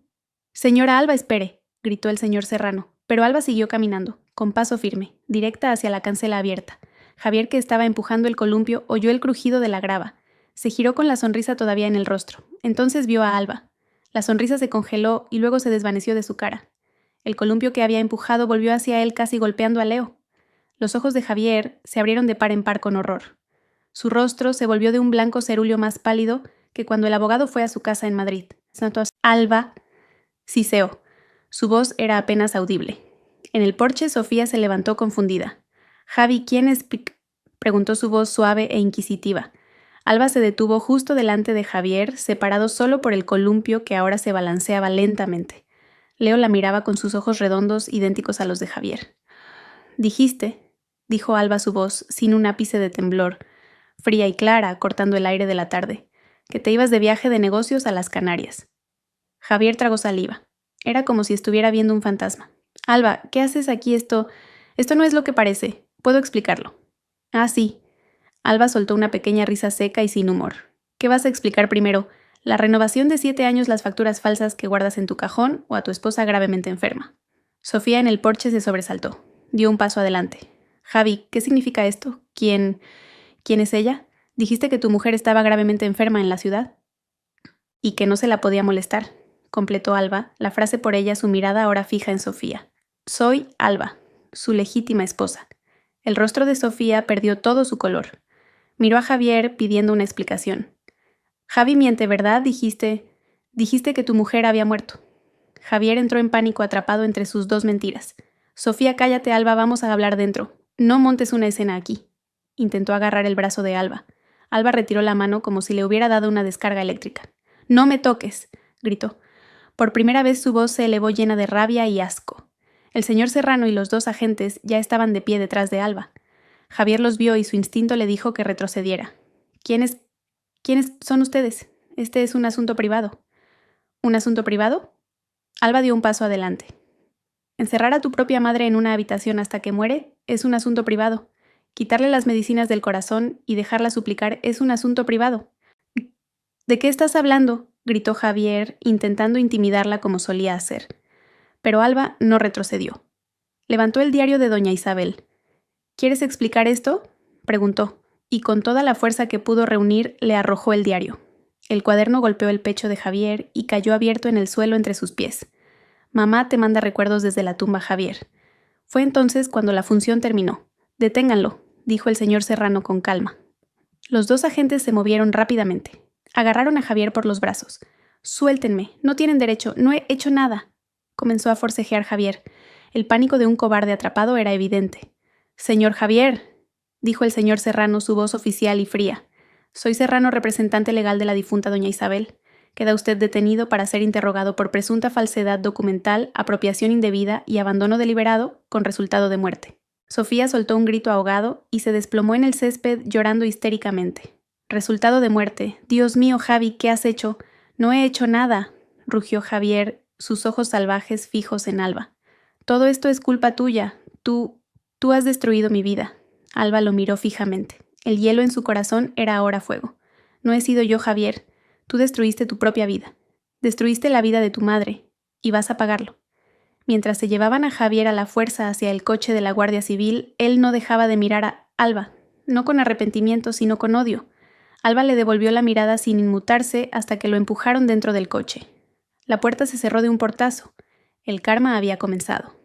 «Señora Alba, espere», gritó el señor Serrano, pero Alba siguió caminando, con paso firme, directa hacia la cancela abierta. Javier, que estaba empujando el columpio, oyó el crujido de la grava. Se giró con la sonrisa todavía en el rostro. Entonces vio a Alba. La sonrisa se congeló y luego se desvaneció de su cara. El columpio que había empujado volvió hacia él casi golpeando a Leo. Los ojos de Javier se abrieron de par en par con horror. Su rostro se volvió de un blanco cerúleo más pálido que cuando el abogado fue a su casa en Madrid. Alba siseó. Su voz era apenas audible. En el porche, Sofía se levantó confundida. «Javi, ¿quién es?» preguntó su voz suave e inquisitiva. Alba se detuvo justo delante de Javier, separado solo por el columpio que ahora se balanceaba lentamente. Leo la miraba con sus ojos redondos idénticos a los de Javier. «Dijiste», dijo Alba su voz, sin un ápice de temblor, fría y clara, cortando el aire de la tarde, «que te ibas de viaje de negocios a las Canarias». Javier tragó saliva. Era como si estuviera viendo un fantasma. «Alba, ¿qué haces aquí? Esto no es lo que parece. Puedo explicarlo». «Ah, sí». Alba soltó una pequeña risa seca y sin humor. «¿Qué vas a explicar primero? ¿La renovación de 7 años, las facturas falsas que guardas en tu cajón o a tu esposa gravemente enferma?» Sofía en el porche se sobresaltó. Dio un paso adelante. «Javi, ¿qué significa esto? ¿Quién es ella? Dijiste que tu mujer estaba gravemente enferma en la ciudad». «Y que no se la podía molestar», completó Alba, la frase por ella, su mirada ahora fija en Sofía. «Soy Alba, su legítima esposa». El rostro de Sofía perdió todo su color. Miró a Javier pidiendo una explicación. «Javi miente, ¿verdad? Dijiste que tu mujer había muerto». Javier entró en pánico atrapado entre sus dos mentiras. «Sofía, cállate, Alba, vamos a hablar dentro. No montes una escena aquí». Intentó agarrar el brazo de Alba. Alba retiró la mano como si le hubiera dado una descarga eléctrica. «No me toques», gritó. Por primera vez su voz se elevó llena de rabia y asco. El señor Serrano y los 2 agentes ya estaban de pie detrás de Alba. Javier los vio y su instinto le dijo que retrocediera. ¿Quiénes son ustedes? Este es un asunto privado». «¿Un asunto privado?» Alba dio un paso adelante. «Encerrar a tu propia madre en una habitación hasta que muere es un asunto privado. Quitarle las medicinas del corazón y dejarla suplicar es un asunto privado». «¿De qué estás hablando?», gritó Javier, intentando intimidarla como solía hacer. Pero Alba no retrocedió. Levantó el diario de doña Isabel. «¿Quieres explicar esto?», preguntó, y con toda la fuerza que pudo reunir le arrojó el diario. El cuaderno golpeó el pecho de Javier y cayó abierto en el suelo entre sus pies. «Mamá te manda recuerdos desde la tumba, Javier». Fue entonces cuando la función terminó. «Deténganlo», dijo el señor Serrano con calma. Los 2 agentes se movieron rápidamente. Agarraron a Javier por los brazos. «Suéltenme, no tienen derecho, no he hecho nada», comenzó a forcejear Javier. El pánico de un cobarde atrapado era evidente. «Señor Javier», dijo el señor Serrano, su voz oficial y fría. «Soy Serrano, representante legal de la difunta doña Isabel. Queda usted detenido para ser interrogado por presunta falsedad documental, apropiación indebida y abandono deliberado con resultado de muerte». Sofía soltó un grito ahogado y se desplomó en el césped llorando histéricamente. «Resultado de muerte. Dios mío, Javi, ¿qué has hecho?» «No he hecho nada», rugió Javier, sus ojos salvajes fijos en Alba. «Todo esto es culpa tuya. Tú has destruido mi vida». Alba lo miró fijamente. El hielo en su corazón era ahora fuego. «No he sido yo, Javier. Tú destruiste tu propia vida. Destruiste la vida de tu madre. Y vas a pagarlo». Mientras se llevaban a Javier a la fuerza hacia el coche de la Guardia Civil, él no dejaba de mirar a Alba, no con arrepentimiento, sino con odio. Alba le devolvió la mirada sin inmutarse hasta que lo empujaron dentro del coche. La puerta se cerró de un portazo. El karma había comenzado.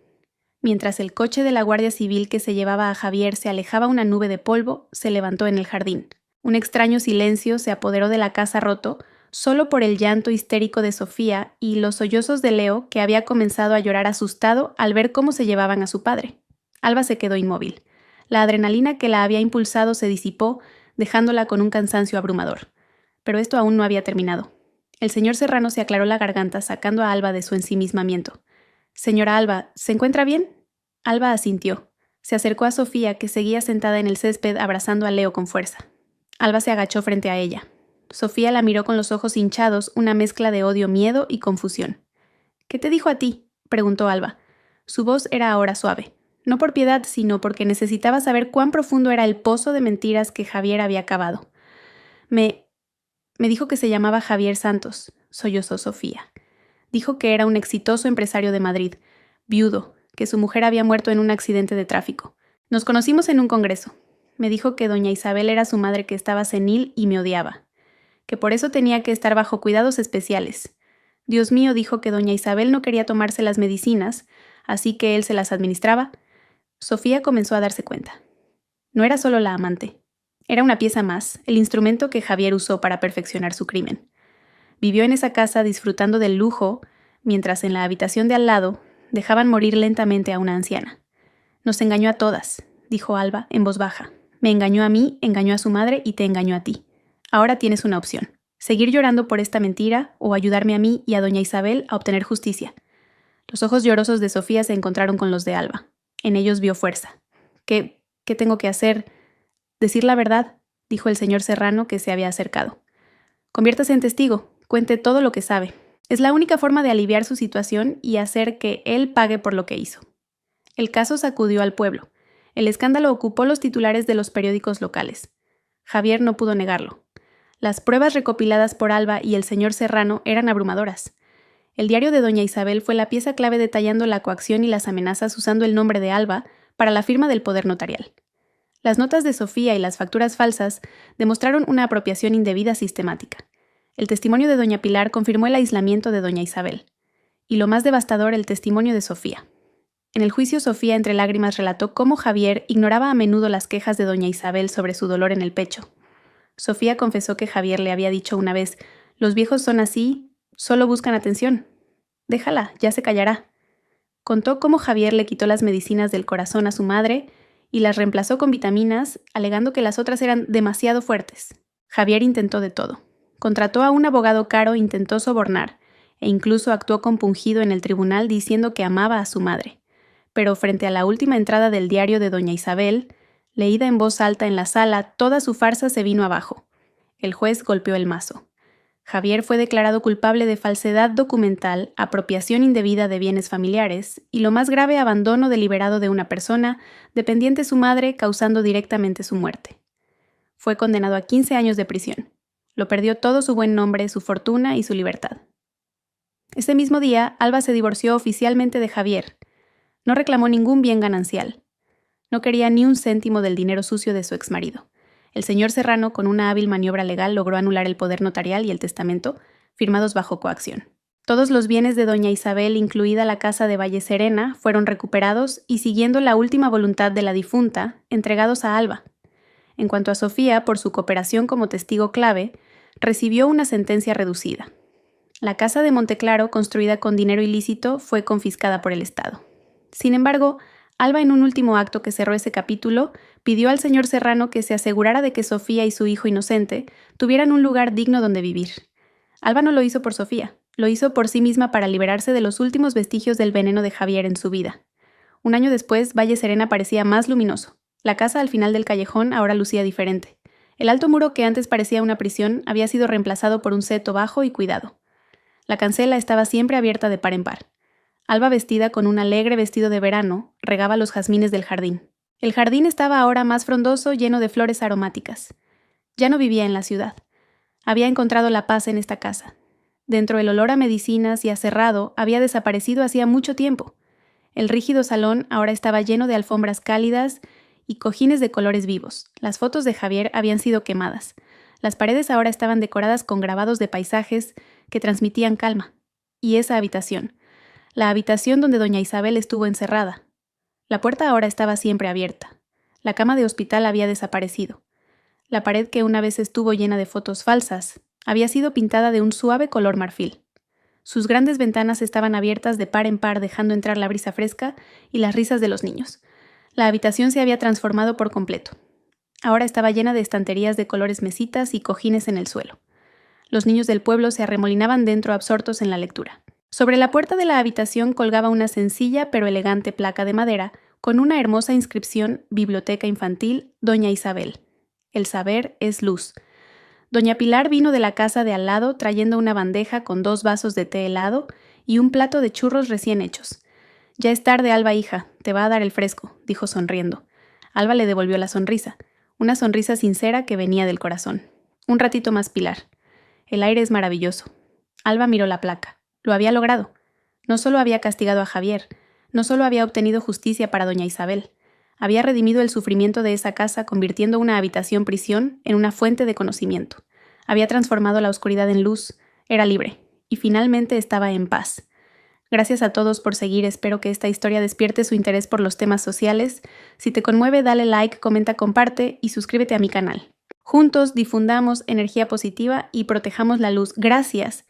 Mientras el coche de la Guardia Civil que se llevaba a Javier se alejaba una nube de polvo, se levantó en el jardín. Un extraño silencio se apoderó de la casa roto, solo por el llanto histérico de Sofía y los sollozos de Leo, que había comenzado a llorar asustado al ver cómo se llevaban a su padre. Alba se quedó inmóvil. La adrenalina que la había impulsado se disipó, dejándola con un cansancio abrumador. Pero esto aún no había terminado. El señor Serrano se aclaró la garganta sacando a Alba de su ensimismamiento. «Señora Alba, ¿se encuentra bien?» Alba asintió. Se acercó a Sofía, que seguía sentada en el césped abrazando a Leo con fuerza. Alba se agachó frente a ella. Sofía la miró con los ojos hinchados, una mezcla de odio, miedo y confusión. «¿Qué te dijo a ti?», preguntó Alba. Su voz era ahora suave. No por piedad, sino porque necesitaba saber cuán profundo era el pozo de mentiras que Javier había cavado. Me dijo que se llamaba Javier Santos», sollozó Sofía. «Dijo que era un exitoso empresario de Madrid, viudo, que su mujer había muerto en un accidente de tráfico. Nos conocimos en un congreso. Me dijo que doña Isabel era su madre que estaba senil y me odiaba, que por eso tenía que estar bajo cuidados especiales. Dios mío, dijo que doña Isabel no quería tomarse las medicinas, así que él se las administraba». Sofía comenzó a darse cuenta. No era solo la amante. Era una pieza más, el instrumento que Javier usó para perfeccionar su crimen. Vivió en esa casa disfrutando del lujo, mientras en la habitación de al lado dejaban morir lentamente a una anciana. «Nos engañó a todas», dijo Alba en voz baja. «Me engañó a mí, engañó a su madre y te engañó a ti. Ahora tienes una opción. Seguir llorando por esta mentira o ayudarme a mí y a doña Isabel a obtener justicia». Los ojos llorosos de Sofía se encontraron con los de Alba. En ellos vio fuerza. ¿Qué tengo que hacer?» «Decir la verdad», dijo el señor Serrano, que se había acercado. «Conviértase en testigo, cuente todo lo que sabe. Es la única forma de aliviar su situación y hacer que él pague por lo que hizo». El caso sacudió al pueblo. El escándalo ocupó los titulares de los periódicos locales. Javier no pudo negarlo. Las pruebas recopiladas por Alba y el señor Serrano eran abrumadoras. El diario de doña Isabel fue la pieza clave detallando la coacción y las amenazas usando el nombre de Alba para la firma del poder notarial. Las notas de Sofía y las facturas falsas demostraron una apropiación indebida sistemática. El testimonio de doña Pilar confirmó el aislamiento de doña Isabel. Y lo más devastador, el testimonio de Sofía. En el juicio, Sofía entre lágrimas relató cómo Javier ignoraba a menudo las quejas de doña Isabel sobre su dolor en el pecho. Sofía confesó que Javier le había dicho una vez: «Los viejos son así, solo buscan atención. Déjala, ya se callará». Contó cómo Javier le quitó las medicinas del corazón a su madre y las reemplazó con vitaminas, alegando que las otras eran demasiado fuertes. Javier intentó de todo. Contrató a un abogado caro, intentó sobornar, e incluso actuó compungido en el tribunal diciendo que amaba a su madre. Pero frente a la última entrada del diario de doña Isabel, leída en voz alta en la sala, toda su farsa se vino abajo. El juez golpeó el mazo. Javier fue declarado culpable de falsedad documental, apropiación indebida de bienes familiares y, lo más grave, abandono deliberado de una persona, dependiente su madre, causando directamente su muerte. Fue condenado a 15 años de prisión. Lo perdió todo su buen nombre, su fortuna y su libertad. Ese mismo día, Alba se divorció oficialmente de Javier. No reclamó ningún bien ganancial. No quería ni un céntimo del dinero sucio de su exmarido. El señor Serrano, con una hábil maniobra legal, logró anular el poder notarial y el testamento, firmados bajo coacción. Todos los bienes de doña Isabel, incluida la casa de Valle Serena, fueron recuperados y, siguiendo la última voluntad de la difunta, entregados a Alba. En cuanto a Sofía, por su cooperación como testigo clave, recibió una sentencia reducida. La casa de Monteclaro, construida con dinero ilícito, fue confiscada por el Estado. Sin embargo, Alba, en un último acto que cerró ese capítulo, pidió al señor Serrano que se asegurara de que Sofía y su hijo inocente tuvieran un lugar digno donde vivir. Alba no lo hizo por Sofía, lo hizo por sí misma para liberarse de los últimos vestigios del veneno de Javier en su vida. Un año después, Valle Serena parecía más luminoso. La casa al final del callejón ahora lucía diferente. El alto muro que antes parecía una prisión había sido reemplazado por un seto bajo y cuidado. La cancela estaba siempre abierta de par en par. Alba, vestida con un alegre vestido de verano, regaba los jazmines del jardín. El jardín estaba ahora más frondoso, lleno de flores aromáticas. Ya no vivía en la ciudad. Había encontrado la paz en esta casa. Dentro, el olor a medicinas y a cerrado había desaparecido hacía mucho tiempo. El rígido salón ahora estaba lleno de alfombras cálidas y cojines de colores vivos. Las fotos de Javier habían sido quemadas. Las paredes ahora estaban decoradas con grabados de paisajes que transmitían calma. Y esa habitación, la habitación donde doña Isabel estuvo encerrada. La puerta ahora estaba siempre abierta. La cama de hospital había desaparecido. La pared que una vez estuvo llena de fotos falsas había sido pintada de un suave color marfil. Sus grandes ventanas estaban abiertas de par en par, dejando entrar la brisa fresca y las risas de los niños. La habitación se había transformado por completo. Ahora estaba llena de estanterías de colores mesitas y cojines en el suelo. Los niños del pueblo se arremolinaban dentro absortos en la lectura. Sobre la puerta de la habitación colgaba una sencilla pero elegante placa de madera con una hermosa inscripción: Biblioteca Infantil Doña Isabel. El saber es luz. Doña Pilar vino de la casa de al lado trayendo una bandeja con 2 vasos de té helado y un plato de churros recién hechos. «Ya es tarde, Alba, hija, te va a dar el fresco», dijo sonriendo. Alba le devolvió la sonrisa, una sonrisa sincera que venía del corazón. «Un ratito más, Pilar. El aire es maravilloso». Alba miró la placa. Lo había logrado. No solo había castigado a Javier, no solo había obtenido justicia para doña Isabel, había redimido el sufrimiento de esa casa convirtiendo una habitación prisión en una fuente de conocimiento. Había transformado la oscuridad en luz, era libre, y finalmente estaba en paz. Gracias a todos por seguir, espero que esta historia despierte su interés por los temas sociales. Si te conmueve, dale like, comenta, comparte y suscríbete a mi canal. Juntos difundamos energía positiva y protejamos la luz. Gracias.